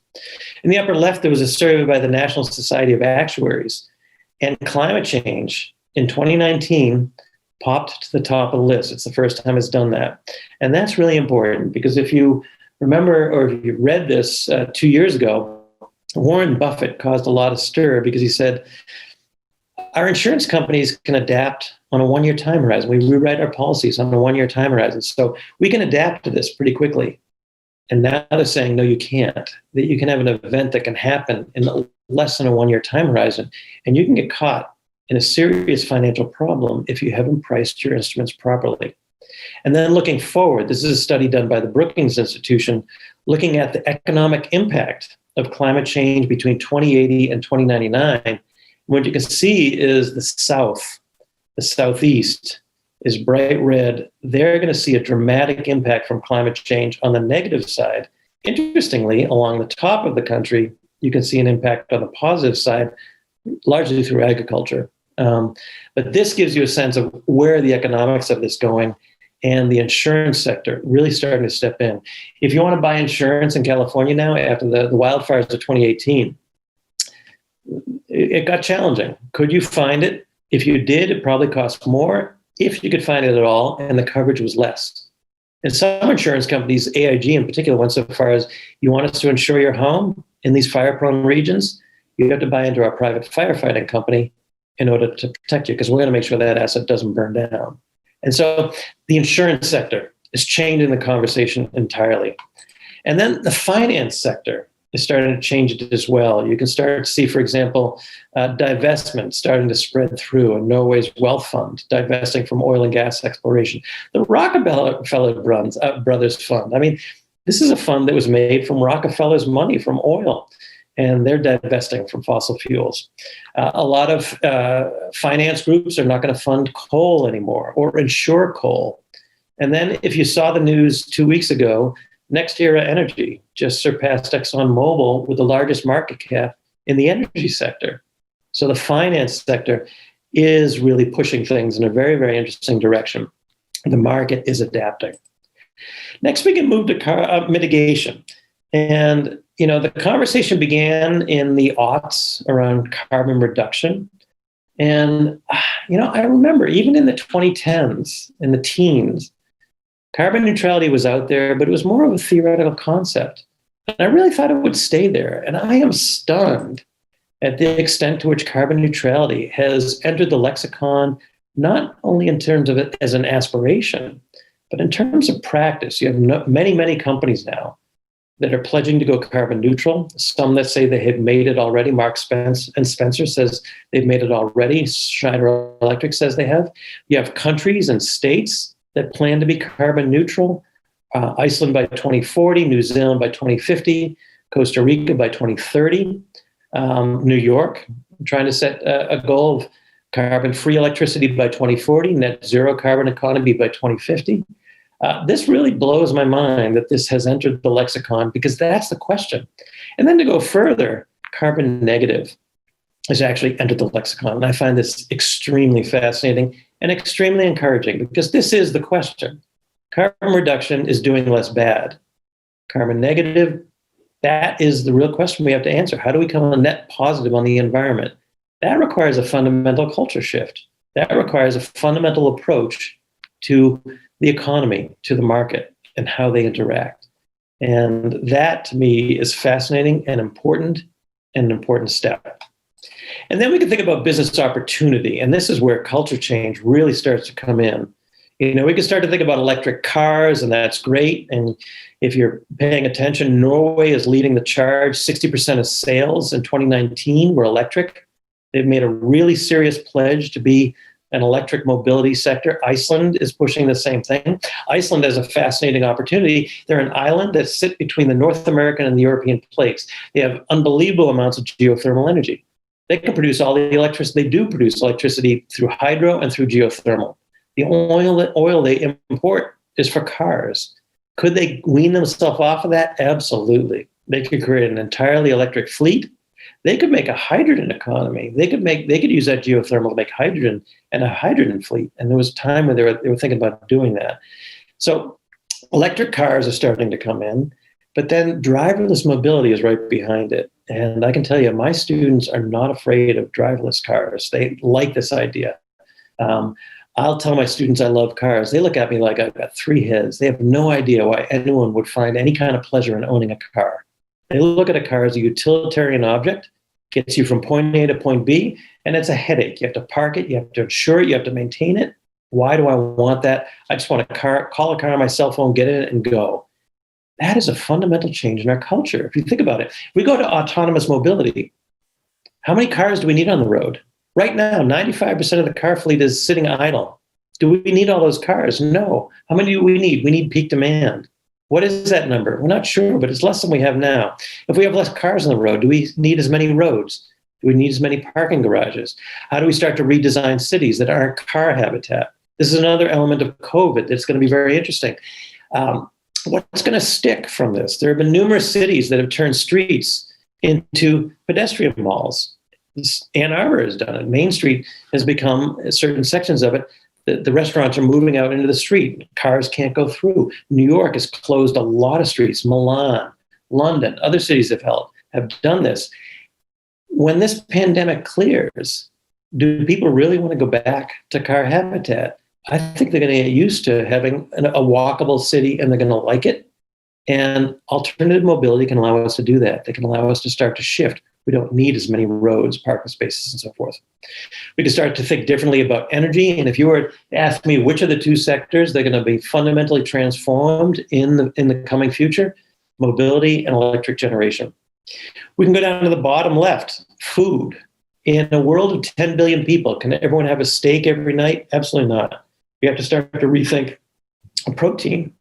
In the upper left, there was a survey by the National Society of Actuaries, and climate change in 2019 popped to the top of the list. It's the first time it's done that. And that's really important because if you remember or if you read this 2 years ago, Warren Buffett caused a lot of stir because he said, our insurance companies can adapt on a one-year time horizon. We rewrite our policies on a one-year time horizon. So we can adapt to this pretty quickly. And now they're saying, no, you can't. That you can have an event that can happen in less than a one-year time horizon, and you can get caught in a serious financial problem if you haven't priced your instruments properly. And then looking forward, this is a study done by the Brookings Institution, looking at the economic impact of climate change between 2080 and 2099. What you can see is the South, the Southeast is bright red. They're going to see a dramatic impact from climate change on the negative side. Interestingly, along the top of the country, you can see an impact on the positive side, largely through agriculture. But this gives you a sense of where the economics of this going, and the insurance sector really starting to step in. If you want to buy insurance in California now after the wildfires of 2018, it got challenging. Could you find it? If you did, it probably cost more. If you could find it at all, and the coverage was less. And some insurance companies, AIG in particular, went so far as, you want us to insure your home? in these fire-prone regions, you have to buy into our private firefighting company in order to protect you, because we're going to make sure that asset doesn't burn down. And so the insurance sector is changing the conversation entirely. And then the finance sector is starting to change it as well. You can start to see, for example, divestment starting to spread through, and Norway's wealth fund divesting from oil and gas exploration. The Rockefeller Brothers Fund, I mean, this is a fund that was made from Rockefeller's money from oil, and they're divesting from fossil fuels. A lot of finance groups are not going to fund coal anymore or insure coal. And then if you saw the news 2 weeks ago, NextEra Energy just surpassed ExxonMobil with the largest market cap in the energy sector. So the finance sector is really pushing things in a very, very interesting direction. The market is adapting. Next, we can move to mitigation. And, you know, the conversation began in the aughts around carbon reduction. And, you know, I remember even in the 2010s, in the teens, carbon neutrality was out there, but it was more of a theoretical concept. And I really thought it would stay there. And I am stunned at the extent to which carbon neutrality has entered the lexicon, not only in terms of it as an aspiration, but in terms of practice. You have many, many companies now that are pledging to go carbon neutral. Some that say they have made it already. Mark Spencer says they've made it already. Schneider Electric says they have. You have countries and states that plan to be carbon neutral. Iceland by 2040, New Zealand by 2050, Costa Rica by 2030, New York trying to set a goal of carbon-free electricity by 2040, net zero carbon economy by 2050. This really blows my mind that this has entered the lexicon, because that's the question. And then to go further, carbon negative has actually entered the lexicon. And I find this extremely fascinating and extremely encouraging, because this is the question. Carbon reduction is doing less bad. Carbon negative, that is the real question we have to answer. How do we become a net positive on the environment? That requires a fundamental culture shift. That requires a fundamental approach to the economy, to the market, and how they interact. And that, to me, is fascinating and an important step. And then we can think about business opportunity. And this is where culture change really starts to come in. You know, we can start to think about electric cars, and that's great. And if you're paying attention, Norway is leading the charge. 60% of sales in 2019 were electric. They've made a really serious pledge to be an electric mobility sector. Iceland is pushing the same thing. Iceland has a fascinating opportunity. They're an island that sits between the North American and the European plates. They have unbelievable amounts of geothermal energy. They can produce all the electricity. They do produce electricity through hydro and through geothermal. The oil they import is for cars. Could they wean themselves off of that? Absolutely. They could create an entirely electric fleet. They could make a hydrogen economy. They could use that geothermal to make hydrogen and a hydrogen fleet. And there was a time when they were thinking about doing that. So electric cars are starting to come in, but then driverless mobility is right behind it. And I can tell you, my students are not afraid of driverless cars. They like this idea. I'll tell my students I love cars. They look at me like I've got three heads. They have no idea why anyone would find any kind of pleasure in owning a car. They look at a car as a utilitarian object, gets you from point A to point B, and it's a headache. You have to park it, you have to insure it, you have to maintain it. Why do I want that? I just want a call a car on my cell phone, get in it, and go. That is a fundamental change in our culture. If you think about it, we go to autonomous mobility. How many cars do we need on the road? Right now, 95% of the car fleet is sitting idle. Do we need all those cars? No. How many do we need? We need peak demand. What is that number? We're not sure, but it's less than we have now. If we have less cars on the road, do we need as many roads? Do we need as many parking garages? How do we start to redesign cities that aren't car habitat? This is another element of COVID that's going to be very interesting. What's going to stick from this? There have been numerous cities that have turned streets into pedestrian malls. Ann Arbor has done it. Main Street has become, certain sections of it, the restaurants are moving out into the street. Cars can't go through. New York has closed a lot of streets. Milan, London, other cities have done this. When this pandemic clears, do people really want to go back to car habitat? I think they're going to get used to having a walkable city, and they're going to like it. And alternative mobility can allow us to do that. They can allow us to start to shift. We don't need as many roads, parking spaces, and so forth. We can start to think differently about energy. And if you were to ask me which of the two sectors they're going to be fundamentally transformed in the coming future, mobility and electric generation. We can go down to the bottom left, food. In a world of 10 billion people, can everyone have a steak every night? Absolutely not. We have to start to rethink protein.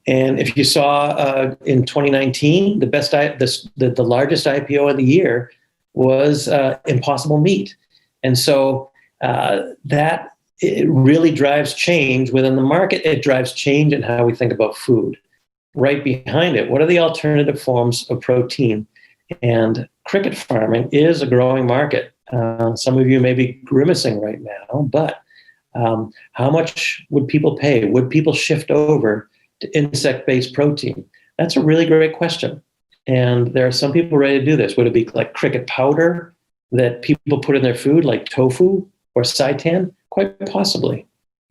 And if you saw in 2019, the largest IPO of the year was Impossible Meat. And so that it really drives change within the market. It drives change in how we think about food. Right behind it, what are the alternative forms of protein? And cricket farming is a growing market. Some of you may be grimacing right now, but how much would people pay? Would people shift over to insect-based protein? That's a really great question. And there are some people ready to do this. Would it be like cricket powder that people put in their food, like tofu or seitan? Quite possibly.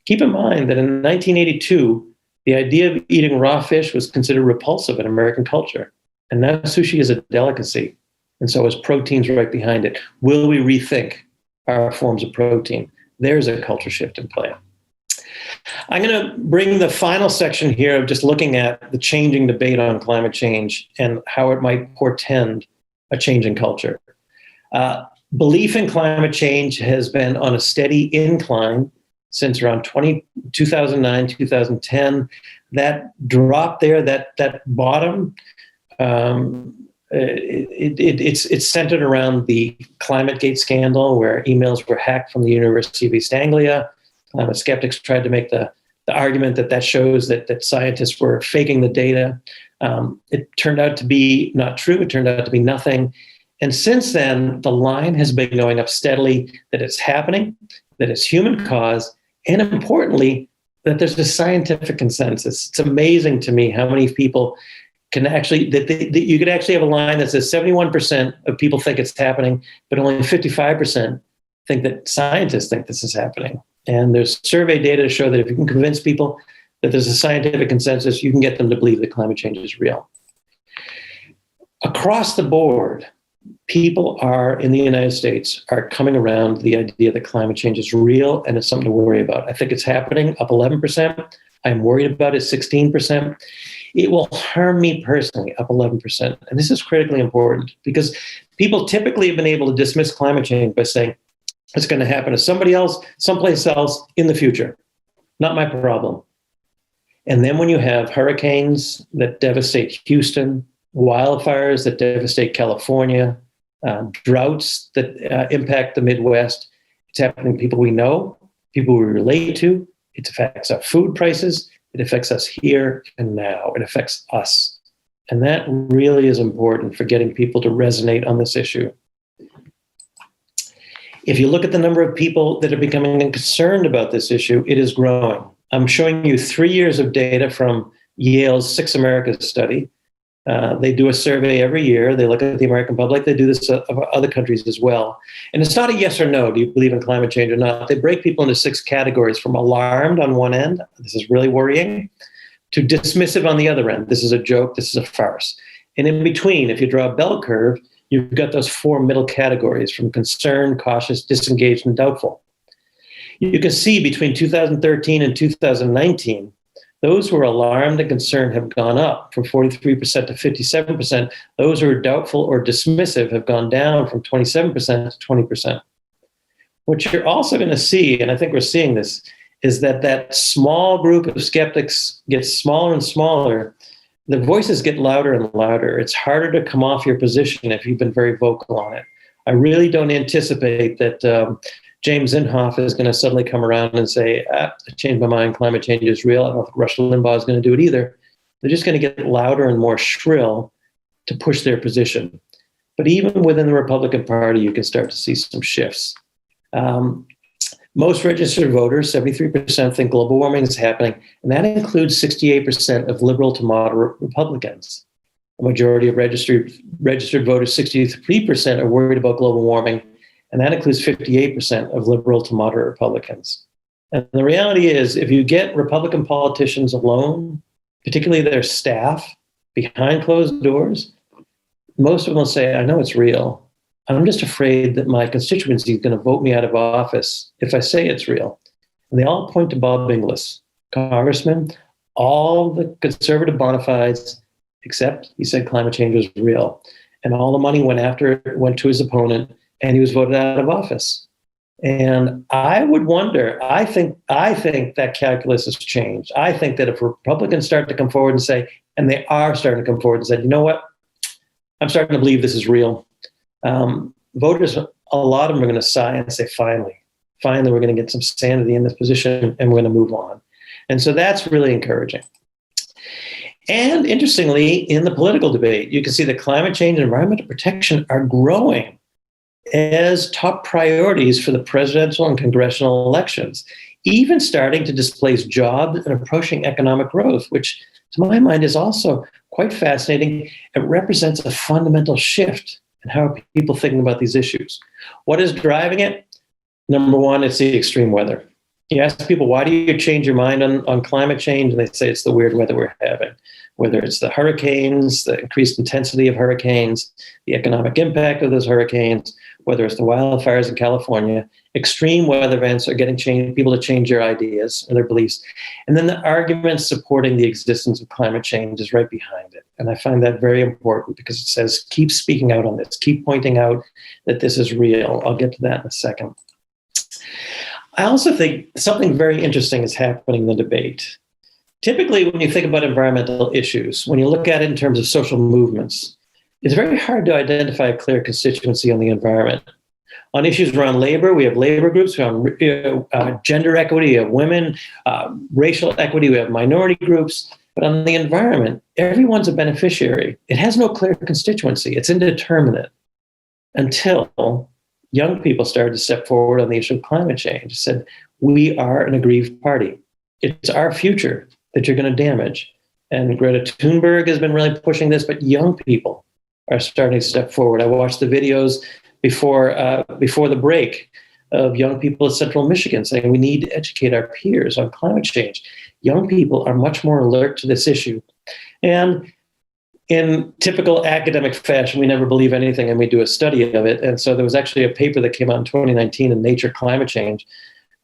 Keep in mind that in 1982, the idea of eating raw fish was considered repulsive in American culture. And now sushi is a delicacy. And so is proteins right behind it. Will we rethink our forms of protein? There's a culture shift in play. I'm going to bring the final section here of just looking at the changing debate on climate change and how it might portend a change in culture. Belief in climate change has been on a steady incline since around 2009, 2010. That drop there, that bottom, it's centered around the ClimateGate scandal, where emails were hacked from the University of East Anglia. Skeptics tried to make the argument that shows that scientists were faking the data. It turned out to be not true. It turned out to be nothing. And since then, the line has been going up steadily, that it's happening, that it's human caused, and importantly, that there's a scientific consensus. It's amazing to me how many people can actually, that you could actually have a line that says 71% of people think it's happening, but only 55% think that scientists think this is happening. And there's survey data to show that if you can convince people that there's a scientific consensus, you can get them to believe that climate change is real. Across the board, people in the United States are coming around the idea that climate change is real and it's something to worry about. I think it's happening, up 11%. I'm worried about it, 16%. It will harm me personally, up 11%. And this is critically important because people typically have been able to dismiss climate change by saying, it's going to happen to somebody else, someplace else in the future. Not my problem. And then when you have hurricanes that devastate Houston, wildfires that devastate California, droughts that impact the Midwest, it's happening to people we know, people we relate to. It affects our food prices. It affects us here and now. It affects us. And that really is important for getting people to resonate on this issue. If you look at the number of people that are becoming concerned about this issue, it is growing. I'm showing you 3 years of data from Yale's Six Americas study. They do a survey every year. They look at the American public. They do this of other countries as well. And it's not a yes or no, do you believe in climate change or not? They break people into 6 categories, from alarmed on one end, this is really worrying, to dismissive on the other end. This is a joke, this is a farce. And in between, if you draw a bell curve, you've got those 4 middle categories, from concerned, cautious, disengaged, and doubtful. You can see between 2013 and 2019, those who are alarmed and concerned have gone up from 43% to 57%. Those who are doubtful or dismissive have gone down from 27% to 20%. What you're also going to see, and I think we're seeing this, is that small group of skeptics gets smaller and smaller. The voices get louder and louder. It's harder to come off your position if you've been very vocal on it. I really don't anticipate that James Inhofe is going to suddenly come around and say, I changed my mind, climate change is real. I don't think Rush Limbaugh is going to do it either. They're just going to get louder and more shrill to push their position. But even within the Republican Party, you can start to see some shifts. Most registered voters, 73%, think global warming is happening, and that includes 68% of liberal to moderate Republicans. A majority of registered voters, 63%, are worried about global warming, and that includes 58% of liberal to moderate Republicans. And the reality is, if you get Republican politicians alone, particularly their staff, behind closed doors, most of them will say, I know it's real. I'm just afraid that my constituency is going to vote me out of office if I say it's real. And they all point to Bob Inglis, Congressman, all the conservative bona fides, except he said climate change was real. And all the money went to his opponent, and he was voted out of office. And I would wonder, I think that calculus has changed. I think that if Republicans start to come forward and say, and they are starting to come forward and say, you know what, I'm starting to believe this is real. Voters, a lot of them are going to sigh and say, finally, we're going to get some sanity in this position and we're going to move on. And so that's really encouraging. And interestingly, in the political debate, you can see that climate change and environmental protection are growing as top priorities for the presidential and congressional elections, even starting to displace jobs and approaching economic growth, which to my mind is also quite fascinating. It represents a fundamental shift in how are people thinking about these issues. What is driving it? Number one, it's the extreme weather. You ask people, why do you change your mind on climate change? And they say it's the weird weather we're having, whether it's the hurricanes, the increased intensity of hurricanes, the economic impact of those hurricanes, whether it's the wildfires in California. Extreme weather events are getting people to change their ideas and their beliefs. And then the argument supporting the existence of climate change is right behind it. And I find that very important because it says, keep speaking out on this, keep pointing out that this is real. I'll get to that in a second. I also think something very interesting is happening in the debate. Typically, when you think about environmental issues, when you look at it in terms of social movements, it's very hard to identify a clear constituency on the environment. On issues around labor, we have labor groups, we have gender equity, we have women, racial equity, we have minority groups. But on the environment, everyone's a beneficiary. It has no clear constituency. It's indeterminate until young people started to step forward on the issue of climate change, said, we are an aggrieved party. It's our future that you're going to damage. And Greta Thunberg has been really pushing this, but young people are starting to step forward. I watched the videos before the break of young people in central Michigan saying we need to educate our peers on climate change. Young people are much more alert to this issue. And in typical academic fashion, we never believe anything and we do a study of it. And so there was actually a paper that came out in 2019 in Nature Climate Change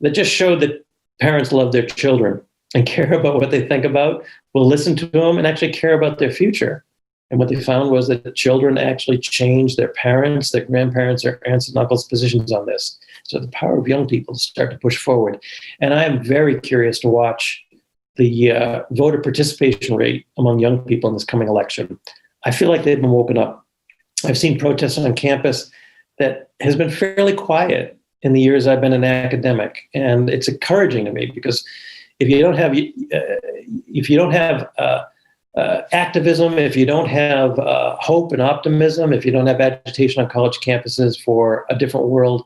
that just showed that parents love their children and care about what they think about, will listen to them, and actually care about their future. And what they found was that the children actually change their parents, their grandparents, their aunts and uncles' positions on this. So the power of young people to start to push forward. And I am very curious to watch the voter participation rate among young people in this coming election. I feel like they've been woken up. I've seen protests on campus that has been fairly quiet in the years I've been an academic. And it's encouraging to me because if you don't have activism, if you don't have hope and optimism, if you don't have agitation on college campuses for a different world,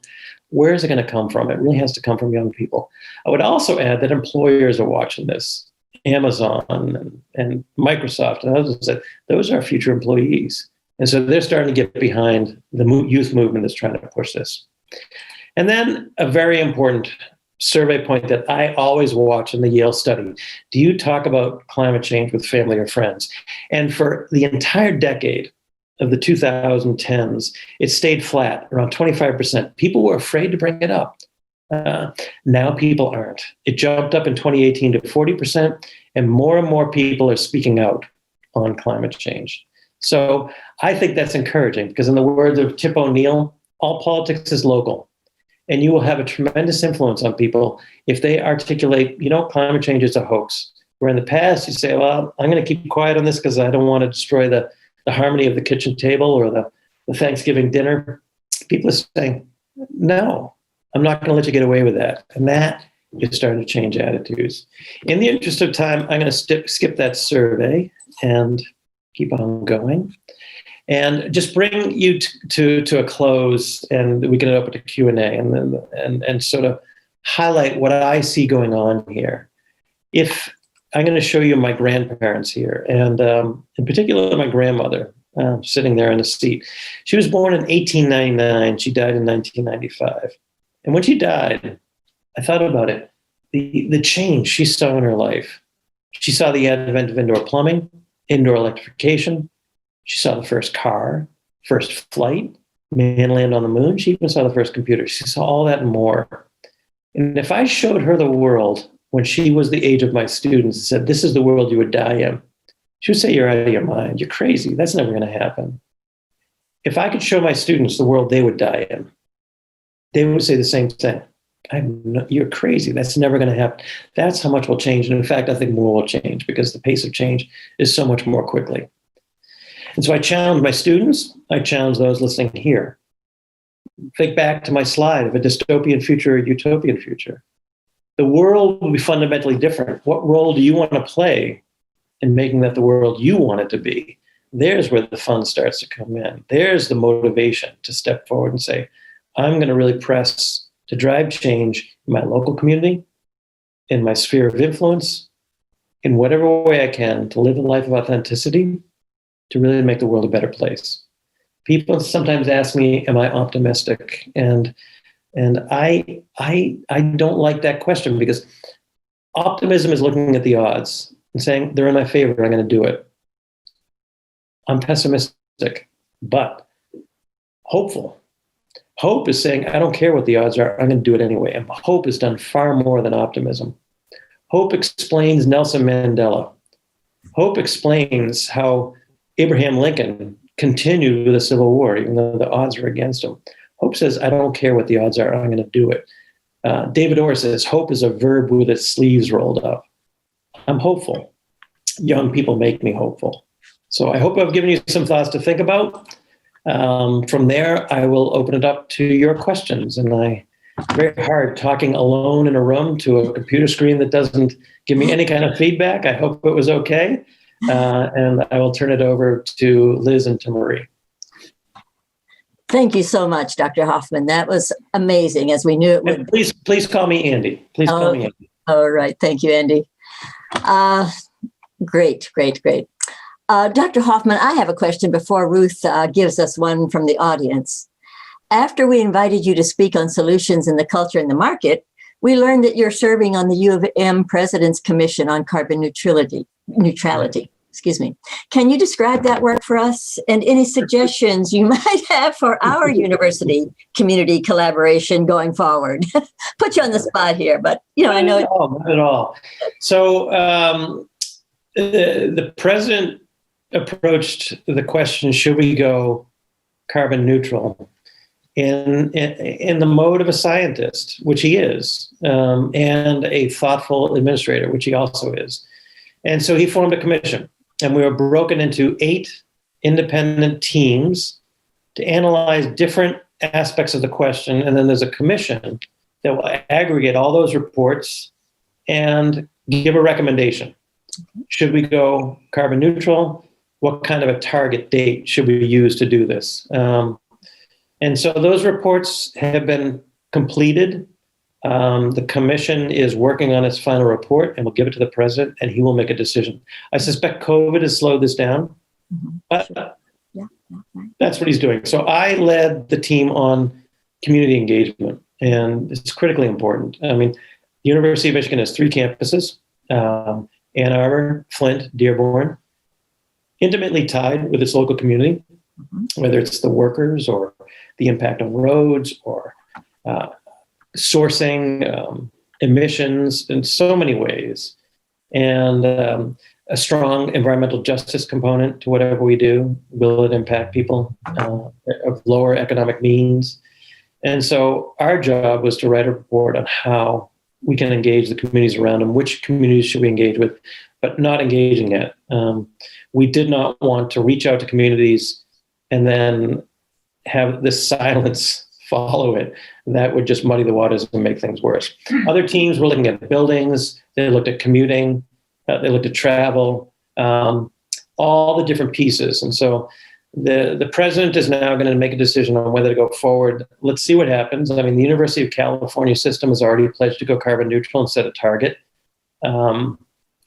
where is it going to come from? It really has to come from young people. I would also add that employers are watching this. Amazon and Microsoft and others said, those are our future employees. And so they're starting to get behind the youth movement that's trying to push this. And then a very important survey point that I always watch in the Yale study. Do you talk about climate change with family or friends? And for the entire decade of the 2010s, it stayed flat, around 25%. People were afraid to bring it up. Now people aren't. It jumped up in 2018 to 40%, and more people are speaking out on climate change. So I think that's encouraging because in the words of Tip O'Neill, all politics is local. And you will have a tremendous influence on people if they articulate, climate change is a hoax. Where in the past you say, well, I'm going to keep quiet on this because I don't want to destroy the harmony of the kitchen table or the Thanksgiving dinner. People are saying, no, I'm not going to let you get away with that. And that is starting to change attitudes. In the interest of time, I'm going to skip that survey and keep on going. And just bring you to a close, and we can open to Q&A and sort of highlight what I see going on here. If I'm going to show you my grandparents here, and in particular my grandmother sitting there in a seat. She was born in 1899. She died in 1995. And when she died, I thought about it, the change she saw in her life. She saw the advent of indoor plumbing. indoor electrification. She saw the first car, first flight, man land on the moon. She even saw the first computer. She saw all that and more. And if I showed her the world when she was the age of my students and said, this is the world you would die in, she would say, you're out of your mind. You're crazy. That's never going to happen. If I could show my students the world they would die in, they would say the same thing. You're crazy. That's never going to happen. That's how much will change. And in fact, I think more will change because the pace of change is so much more quickly. And so I challenge my students. I challenge those listening here. Think back to my slide of a dystopian future or utopian future. The world will be fundamentally different. What role do you want to play in making that the world you want it to be? There's where the fun starts to come in. There's the motivation to step forward and say, I'm going to really press to drive change in my local community, in my sphere of influence, in whatever way I can to live a life of authenticity, to really make the world a better place. People sometimes ask me, am I optimistic? And I don't like that question, because optimism is looking at the odds and saying, they're in my favor, I'm going to do it. I'm pessimistic, but hopeful. Hope is saying, I don't care what the odds are, I'm going to do it anyway. And hope has done far more than optimism. Hope explains Nelson Mandela. Hope explains how Abraham Lincoln continued with the Civil War, even though the odds were against him. Hope says, I don't care what the odds are, I'm going to do it. David Orr says, hope is a verb with its sleeves rolled up. I'm hopeful. Young people make me hopeful. So I hope I've given you some thoughts to think about. From there, I will open it up to your questions. And very hard talking alone in a room to a computer screen that doesn't give me any kind of feedback. I hope it was okay. And I will turn it over to Liz and to Marie. Thank you so much, Dr. Hoffman. That was amazing, as we knew it would. And please call me Andy. Please call me Andy. All right. Thank you, Andy. Great. Dr. Hoffman, I have a question before Ruth gives us one from the audience. After we invited you to speak on solutions in the culture and the market, we learned that you're serving on the U of M President's Commission on Carbon Neutrality. Excuse me. Can you describe that work for us and any suggestions you might have for our university community collaboration going forward? Put you on the spot here, but I know. Not at all. So the president approached the question, should we go carbon neutral, in the mode of a scientist, which he is, and a thoughtful administrator, which he also is. And so he formed a commission, and we were broken into 8 independent teams to analyze different aspects of the question. And then there's a commission that will aggregate all those reports and give a recommendation. Should we go carbon neutral? What kind of a target date should we use to do this? And so those reports have been completed. The commission is working on its final report, and we'll give it to the president, and he will make a decision. I suspect COVID has slowed this down, but that's what he's doing. So I led the team on community engagement, and it's critically important. I mean, the University of Michigan has 3 campuses, Ann Arbor, Flint, Dearborn, intimately tied with its local community, whether it's the workers or the impact on roads or sourcing, emissions in so many ways, and a strong environmental justice component to whatever we do. Will it impact people of lower economic means? And so our job was to write a report on how we can engage the communities around them, which communities should we engage with, but not engaging yet. We did not want to reach out to communities and then have this silence follow it. That would just muddy the waters and make things worse. Other teams were looking at buildings, they looked at commuting, they looked at travel, all the different pieces. And so the president is now going to make a decision on whether to go forward. Let's see what happens. I mean, the University of California system has already pledged to go carbon neutral and set a target.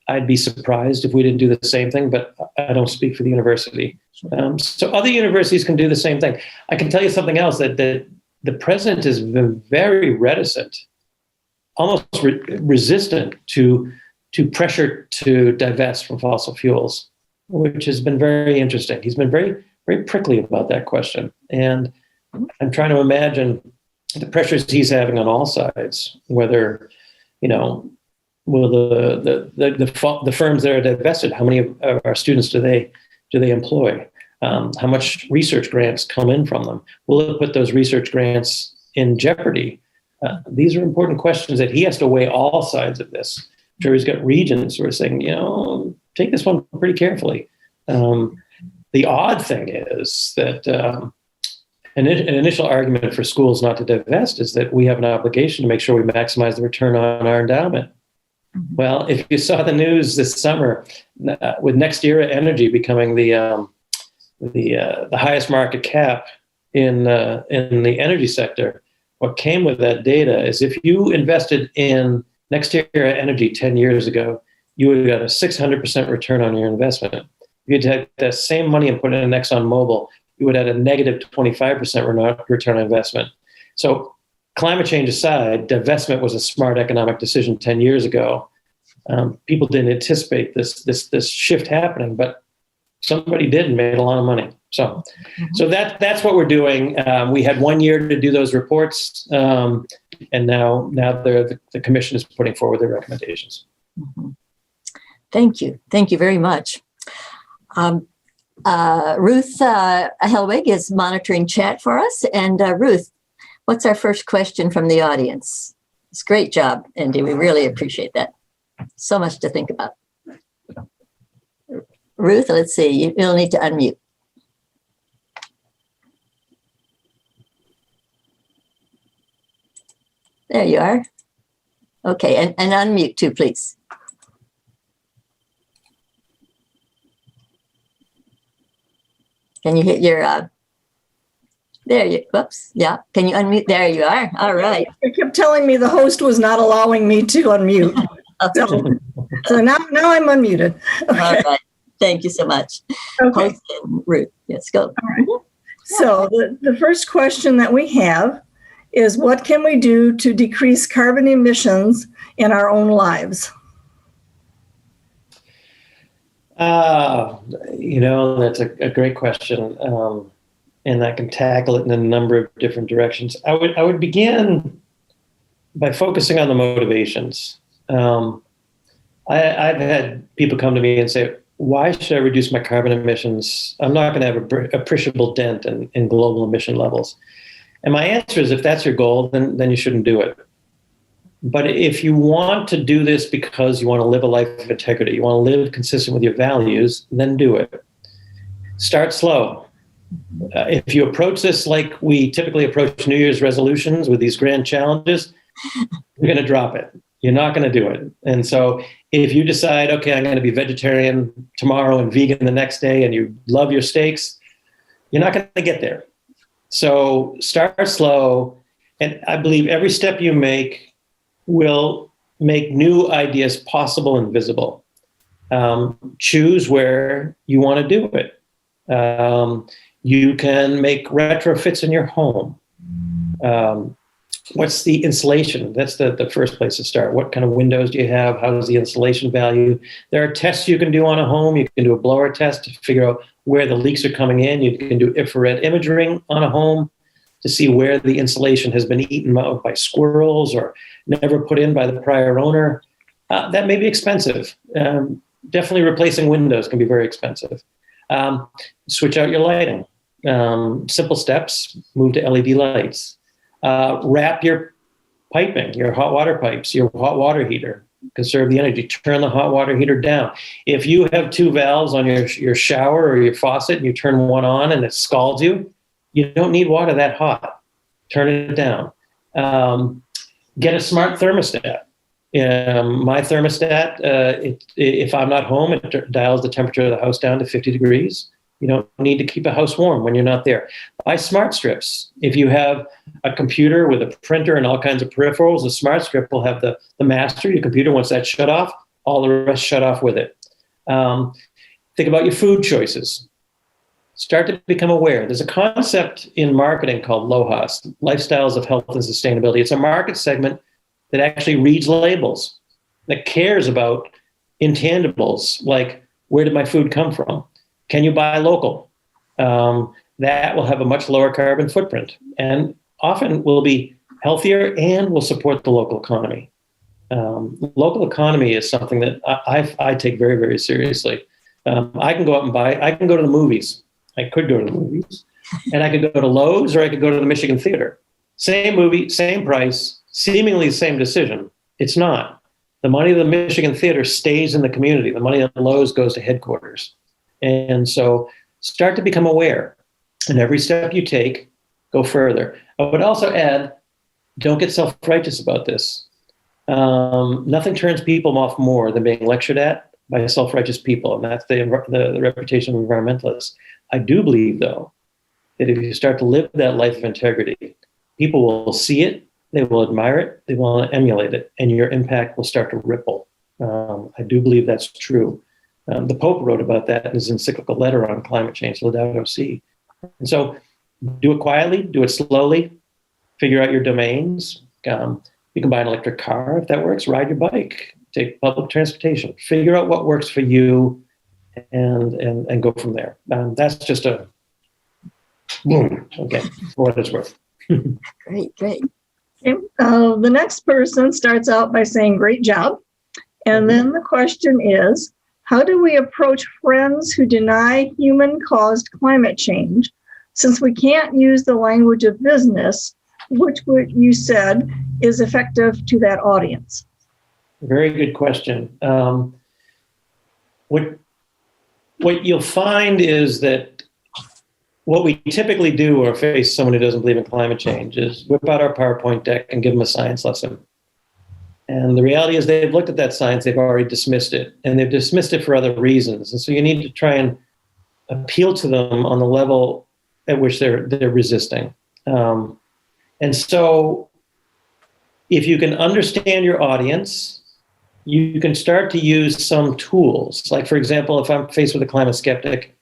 I'd be surprised if we didn't do the same thing, but I don't speak for the university. So other universities can do the same thing. I can tell you something else, that the president has been very reticent, almost resistant to pressure to divest from fossil fuels. which has been very interesting. He's been very, very prickly about that question. And I'm trying to imagine the pressures he's having on all sides, whether, will the firms that are divested, how many of our students do they employ? How much research grants come in from them? Will it put those research grants in jeopardy? These are important questions that he has to weigh all sides of this. I'm sure he's got regents who are saying, take this one pretty carefully. The odd thing is that an initial argument for schools not to divest is that we have an obligation to make sure we maximize the return on our endowment. Well, if you saw the news this summer, with Next Era Energy becoming the highest market cap in the energy sector, what came with that data is if you invested in Next Era Energy 10 years ago, you would have got a 600% return on your investment. If you'd had that same money and put it in ExxonMobil, you would have had a negative 25% return on investment. So climate change aside, divestment was a smart economic decision 10 years ago. People didn't anticipate this shift happening, but somebody did and made a lot of money. So that's what we're doing. We had 1 year to do those reports, and now the commission is putting forward their recommendations. Mm-hmm. Thank you very much. Ruth Helwig is monitoring chat for us, and Ruth, what's our first question from the audience? It's a great job, Andy. We really appreciate that. So much to think about. Ruth, let's see. You'll need to unmute. There you are. Okay, and unmute too, please. Can you hit your, whoops, yeah. Can you unmute? There you are. All right. It kept telling me the host was not allowing me to unmute. So now I'm unmuted. Okay. All right. Thank you so much. Okay. Host and Ruth, let's go. All right. So the first question that we have is, what can we do to decrease carbon emissions in our own lives? That's a great question. And I can tackle it in a number of different directions. I would begin by focusing on the motivations. I've had people come to me and say, why should I reduce my carbon emissions? I'm not going to have a appreciable dent in global emission levels. And my answer is, if that's your goal, then you shouldn't do it. But if you want to do this because you want to live a life of integrity, you want to live consistent with your values, then do it. Start slow. If you approach this like we typically approach New Year's resolutions with these grand challenges, you're going to drop it. You're not going to do it. And so if you decide, okay, I'm going to be vegetarian tomorrow and vegan the next day, and you love your steaks, you're not going to get there. So start slow. And I believe every step you make will make new ideas possible and visible. Choose where you want to do it. You can make retrofits in your home. What's the insulation? That's the first place to start. What kind of windows do you have? How's the insulation value? There are tests you can do on a home. You can do a blower test to figure out where the leaks are coming in. You can do infrared imaging on a home to see where the insulation has been eaten out by squirrels or never put in by the prior owner. That may be expensive. Definitely replacing windows can be very expensive. Switch out your lighting. Simple steps, move to LED lights. Wrap your piping, your hot water pipes, your hot water heater. Conserve the energy. Turn the hot water heater down. If you have two valves on your shower or your faucet and you turn one on and it scalds you, you don't need water that hot. Turn it down. Get a smart thermostat. My thermostat, if I'm not home, it dials the temperature of the house down to 50 degrees. You don't need to keep a house warm when you're not there. Buy smart strips. If you have a computer with a printer and all kinds of peripherals, the smart strip will have the master, your computer. Once that's shut off, all the rest shut off with it. Think about your food choices. Start to become aware. There's a concept in marketing called LOHAS, Lifestyles of Health and Sustainability. It's a market segment that actually reads labels, that cares about intangibles like Where did my food come from? Can you buy local? That will have a much lower carbon footprint and often will be healthier and will support the local economy. Local economy is something that I take very, very seriously. I can go out and I can go to the movies. I could go to the movies, and I could go to Lowe's or I could go to the Michigan Theater. Same movie, same price, seemingly the same decision. It's not. The money of the Michigan Theater stays in the community. The money at Lowe's goes to headquarters. And so start to become aware. And every step you take, go further. I would also add, don't get self-righteous about this. Nothing turns people off more than being lectured at by self-righteous people, and that's the reputation of environmentalists. I do believe, though, that if you start to live that life of integrity, people will see it, they will admire it, they will emulate it, and your impact will start to ripple. I do believe that's true. The Pope wrote about that in his encyclical letter on climate change, Laudato Si. And so do it quietly, do it slowly, figure out your domains. You can buy an electric car if that works, ride your bike, take public transportation, figure out what works for you and go from there. That's just a boom, okay, for what it's worth. Great, great. Okay. The next person starts out by saying, great job. And then the question is, how do we approach friends who deny human-caused climate change, since we can't use the language of business, which what you said is effective to that audience? Very good question. What you'll find is that what we typically do or face someone who doesn't believe in climate change is whip out our PowerPoint deck and give them a science lesson. And the reality is they've looked at that science, they've already dismissed it, and they've dismissed it for other reasons. And so you need to try and appeal to them on the level at which they're resisting. And so if you can understand your audience, you can start to use some tools. Like, for example, if I'm faced with a climate skeptic,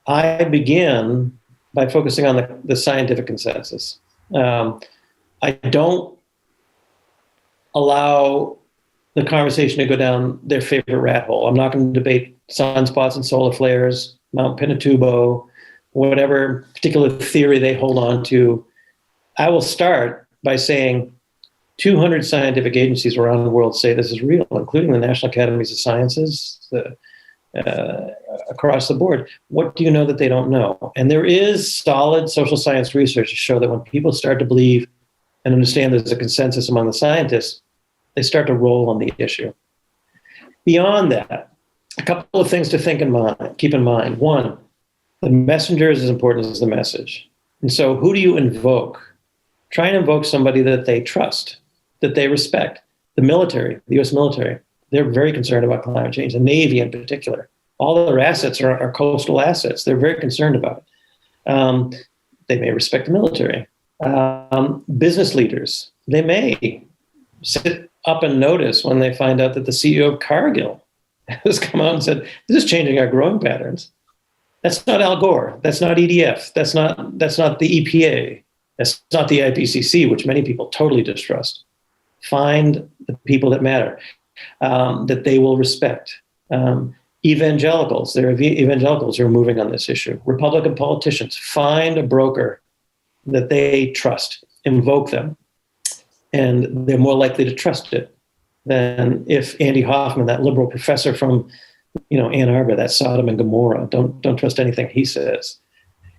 I begin by focusing on the scientific consensus. I don't allow the conversation to go down their favorite rat hole. I'm not going to debate sunspots and solar flares, Mount Pinatubo, whatever particular theory they hold on to. I will start by saying 200 scientific agencies around the world say this is real, including the National Academies of Sciences, across the board. What do you know that they don't know? And there is solid social science research to show that when people start to believe and understand there's a consensus among the scientists, they start to roll on the issue. Beyond that, a couple of things to keep in mind. One, the messenger is as important as the message. And so who do you invoke? Try and invoke somebody that they trust, that they respect. The military, the US military, they're very concerned about climate change, the Navy in particular. All their assets are coastal assets. They're very concerned about it. They may respect the military. Business leaders, they may sit up and notice when they find out that the CEO of Cargill has come out and said, this is changing our growing patterns. That's not Al Gore. That's not EDF. That's not the EPA. That's not the IPCC, which many people totally distrust. Find the people that matter, that they will respect. Evangelicals, there are evangelicals who are moving on this issue. Republican politicians, find a broker that they trust, invoke them, and they're more likely to trust it than if Andy Hoffman, that liberal professor from Ann Arbor, that Sodom and Gomorrah, don't trust anything he says.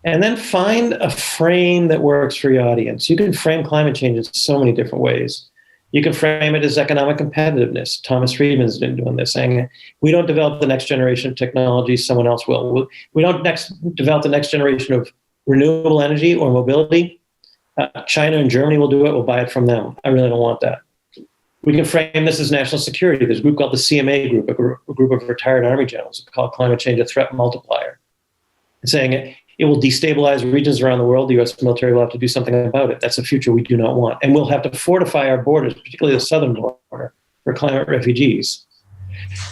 And then find a frame that works for your audience. You can frame climate change in so many different ways. You can frame it as economic competitiveness. Thomas Friedman's been doing this, saying, we don't develop the next generation of technology, someone else will. We don't develop the next generation of renewable energy or mobility. China and Germany will do it, we'll buy it from them. I really don't want that. We can frame this as national security. There's a group called the CMA Group, a group of retired Army generals called Climate Change a Threat Multiplier. And saying it will destabilize regions around the world. The US military will have to do something about it. That's a future we do not want. And we'll have to fortify our borders, particularly the southern border, for climate refugees.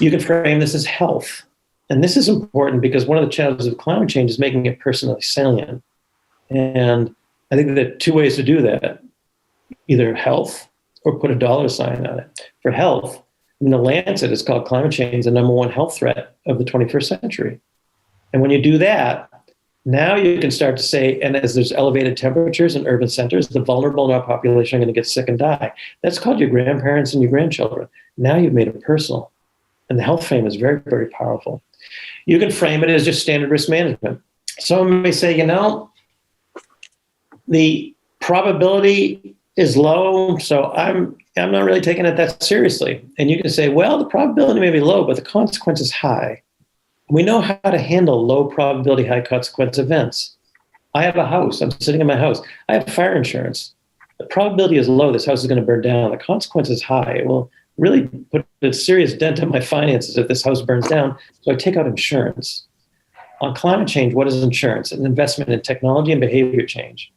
You can frame this as health. And this is important because one of the challenges of climate change is making it personally salient. And I think there are two ways to do that, either health or put a dollar sign on it. For health, In the Lancet, it's called climate change, the number one health threat of the 21st century. And when you do that, now you can start to say, and as there's elevated temperatures in urban centers, the vulnerable in our population are going to get sick and die. That's called your grandparents and your grandchildren. Now you've made it personal. And the health frame is very, very powerful. You can frame it as just standard risk management. Someone may say, the probability is low, so I'm not really taking it that seriously. And you can say, well, the probability may be low, but the consequence is high. We know how to handle low probability, high consequence events. I have a house. I'm sitting in my house. I have fire insurance. The probability is low. This house is going to burn down. The consequence is high. It will really put a serious dent on my finances if this house burns down. So I take out insurance. On climate change, what is insurance? An investment in technology and behavior change.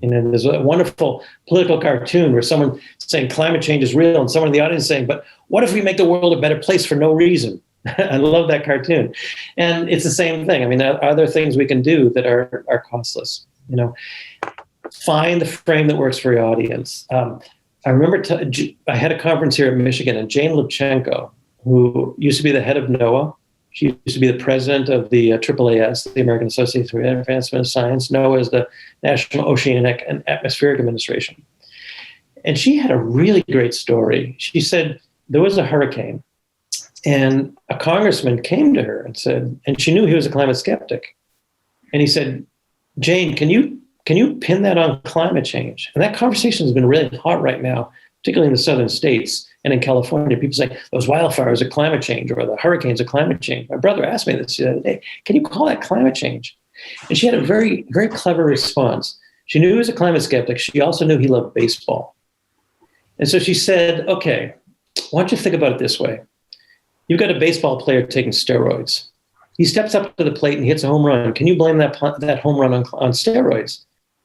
There's a wonderful political cartoon where someone saying climate change is real and someone in the audience saying, but what if we make the world a better place for no reason? I love that cartoon. And it's the same thing. I mean, are there things we can do that are costless? Find the frame that works for your audience. I remember I had a conference here in Michigan, and Jane Lubchenco, who used to be the head of NOAA, she used to be the president of the AAAS, the American Association for the Advancement of Science. NOAA is the National Oceanic and Atmospheric Administration. And she had a really great story. She said there was a hurricane, and a congressman came to her and said, and she knew he was a climate skeptic. And he said, Jane, can you pin that on climate change? And that conversation has been really hot right now, particularly in the southern states and in California. People say those wildfires are climate change, or the hurricanes are climate change. My brother asked me this the other day, can you call that climate change? And she had a very, very clever response. She knew he was a climate skeptic. She also knew he loved baseball. And so she said, okay, why don't you think about it this way? You've got a baseball player taking steroids. He steps up to the plate and hits a home run. Can you blame that home run on steroids?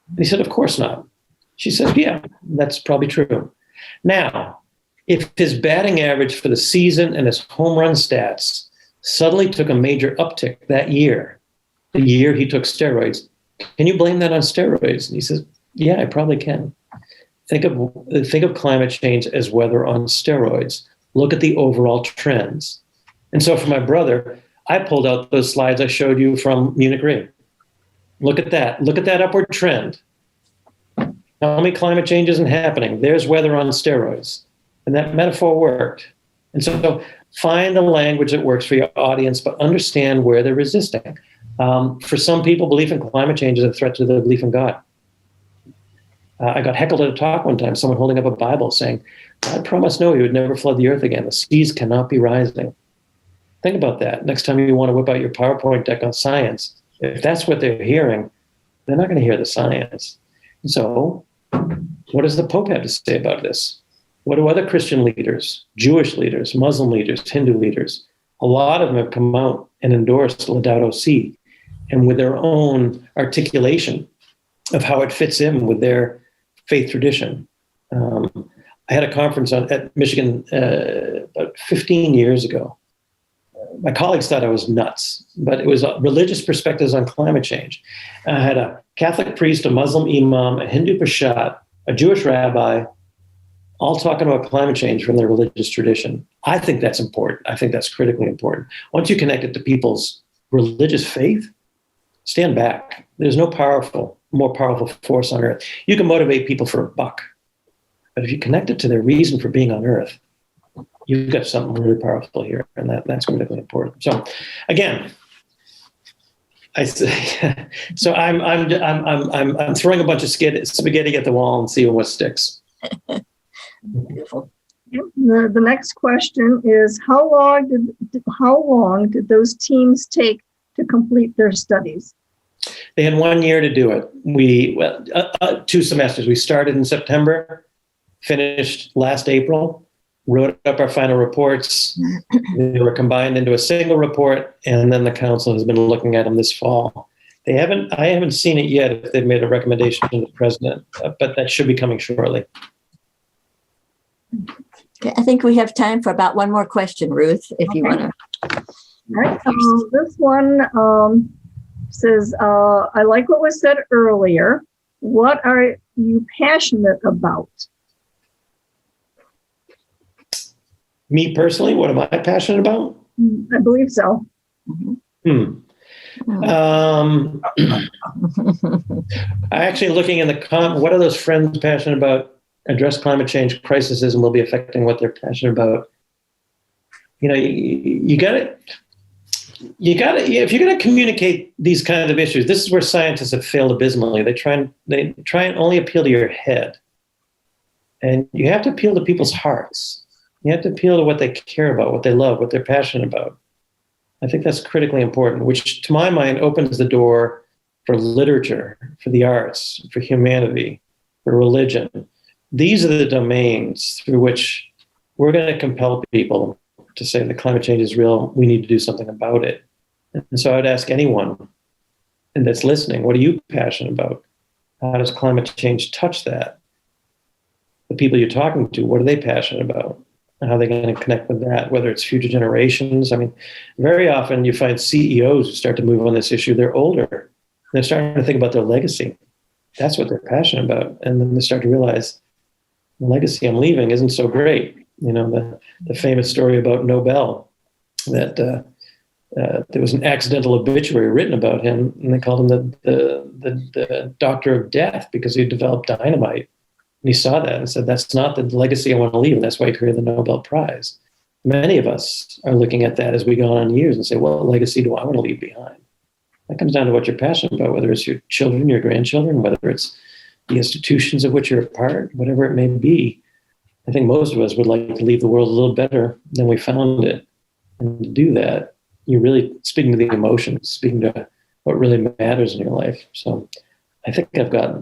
And he said, of course not. She said, yeah, that's probably true. Now, if his batting average for the season and his home run stats suddenly took a major uptick that year, the year he took steroids, can you blame that on steroids? And he says, yeah, I probably can. Think of climate change as weather on steroids. Look at the overall trends. And so for my brother, I pulled out those slides I showed you from Munich Re. Look at that. Look at that upward trend. Tell me climate change isn't happening. There's weather on steroids. And that metaphor worked. And so find the language that works for your audience, but understand where they're resisting. For some people, belief in climate change is a threat to their belief in God. I got heckled at a talk one time, someone holding up a Bible saying, God promised Noah he would never flood the earth again. The seas cannot be rising. Think about that. Next time you want to whip out your PowerPoint deck on science, if that's what they're hearing, they're not going to hear the science. So what does the Pope have to say about this? What do other Christian leaders, Jewish leaders, Muslim leaders, Hindu leaders? A lot of them have come out and endorsed Laudato Si, and with their own articulation of how it fits in with their faith tradition. I had a conference at Michigan about 15 years ago. My colleagues thought I was nuts, but it was religious perspectives on climate change. I had a Catholic priest, a Muslim imam, a Hindu pashat, a Jewish rabbi, all talking about climate change from their religious tradition. I think that's important. I think that's critically important. Once you connect it to people's religious faith, stand back. There's no more powerful force on earth. You can motivate people for a buck, but if you connect it to their reason for being on earth, you've got something really powerful here, and that's critically important. So, again, I'm throwing a bunch of spaghetti at the wall and seeing what sticks. Beautiful. The next question is, how long did those teams take to complete their studies? They had 1 year to do it. 2 semesters. We started in September, finished last April, wrote up our final reports. They were combined into a single report, and then the council has been looking at them this fall. I haven't seen it yet if they've made a recommendation to the president, but that should be coming shortly. Okay, I think we have time for about one more question, Ruth, if you want to. All right. This one says, I like what was said earlier. What are you passionate about? Me personally, what am I passionate about? I believe so. I actually looking in the what are those friends passionate about? Address climate change crises and will be affecting what they're passionate about. You know, you got to, if you're going to communicate these kinds of issues, this is where scientists have failed abysmally. They try and only appeal to your head, and you have to appeal to people's hearts. You have to appeal to what they care about, what they love, what they're passionate about. I think that's critically important, which to my mind opens the door for literature, for the arts, for humanity, for religion. These are the domains through which we're going to compel people to say that climate change is real. We need to do something about it. And so I'd ask anyone that's listening, what are you passionate about? How does climate change touch that? The people you're talking to, what are they passionate about? How are they going to connect with that, whether it's future generations? I mean, very often you find CEOs who start to move on this issue, they're older. They're starting to think about their legacy. That's what they're passionate about. And then they start to realize the legacy I'm leaving isn't so great. You know, the famous story about Nobel, that there was an accidental obituary written about him, and they called him the doctor of death because he developed dynamite. And he saw that and said, that's not the legacy I want to leave. And that's why he created the Nobel Prize. Many of us are looking at that as we go on in years and say, what legacy do I want to leave behind? That comes down to what you're passionate about, whether it's your children, your grandchildren, whether it's the institutions of which you're a part, whatever it may be. I think most of us would like to leave the world a little better than we found it. And to do that, you're really speaking to the emotions, speaking to what really matters in your life. So I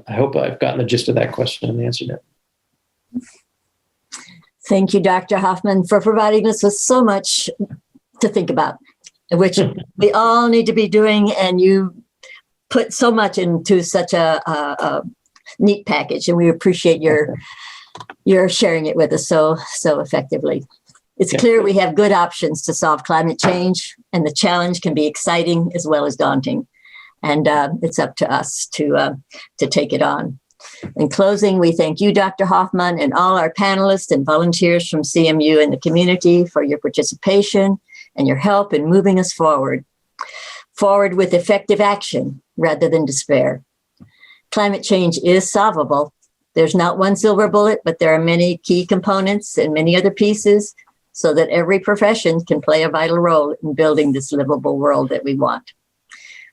hope I've gotten the gist of that question and answered it. Thank you, Dr. Hoffman, for providing us with so much to think about, which we all need to be doing. And you put so much into such a neat package, and we appreciate your sharing it with us so effectively. It's clear we have good options to solve climate change, and the challenge can be exciting as well as daunting. And it's up to us to take it on. In closing, we thank you, Dr. Hoffman, and all our panelists and volunteers from CMU and the community for your participation and your help in moving us forward with effective action rather than despair. Climate change is solvable. There's not one silver bullet, but there are many key components and many other pieces so that every profession can play a vital role in building this livable world that we want.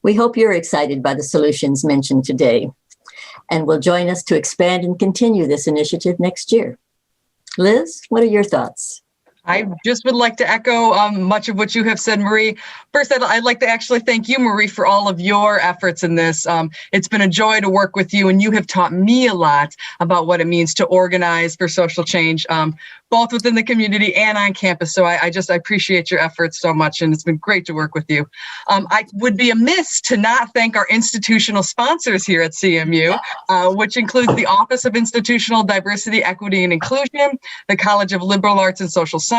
We hope you're excited by the solutions mentioned today and will join us to expand and continue this initiative next year. Liz, what are your thoughts? I just would like to echo much of what you have said, Marie. First, I'd like to actually thank you, Marie, for all of your efforts in this. It's been a joy to work with you, and you have taught me a lot about what it means to organize for social change, both within the community and on campus. So I appreciate your efforts so much, and it's been great to work with you. I would be amiss to not thank our institutional sponsors here at CMU, which includes the Office of Institutional Diversity, Equity, and Inclusion, the College of Liberal Arts and Social Sciences,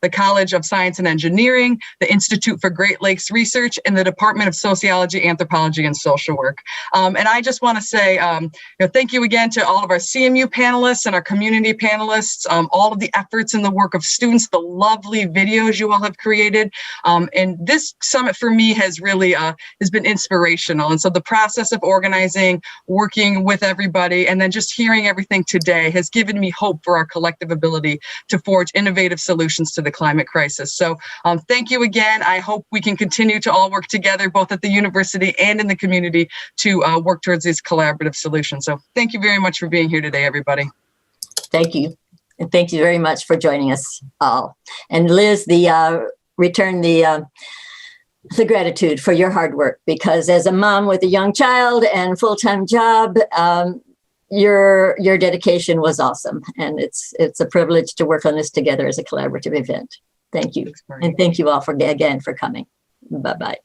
the College of Science and Engineering, the Institute for Great Lakes Research, and the Department of Sociology, Anthropology, and Social Work. And I just want to say thank you again to all of our CMU panelists and our community panelists, all of the efforts and the work of students, the lovely videos you all have created. And this summit for me has really has been inspirational. And so the process of organizing, working with everybody, and then just hearing everything today has given me hope for our collective ability to forge innovative solutions to the climate crisis. So thank you again. I hope we can continue to all work together, both at the university and in the community, to work towards these collaborative solutions. So thank you very much for being here today, everybody. Thank you. And thank you very much for joining us all. And Liz, return the gratitude for your hard work, because as a mom with a young child and full-time job, your dedication was awesome. And it's a privilege to work on this together as a collaborative event. Thank you. And thank you all again for coming. Bye-bye.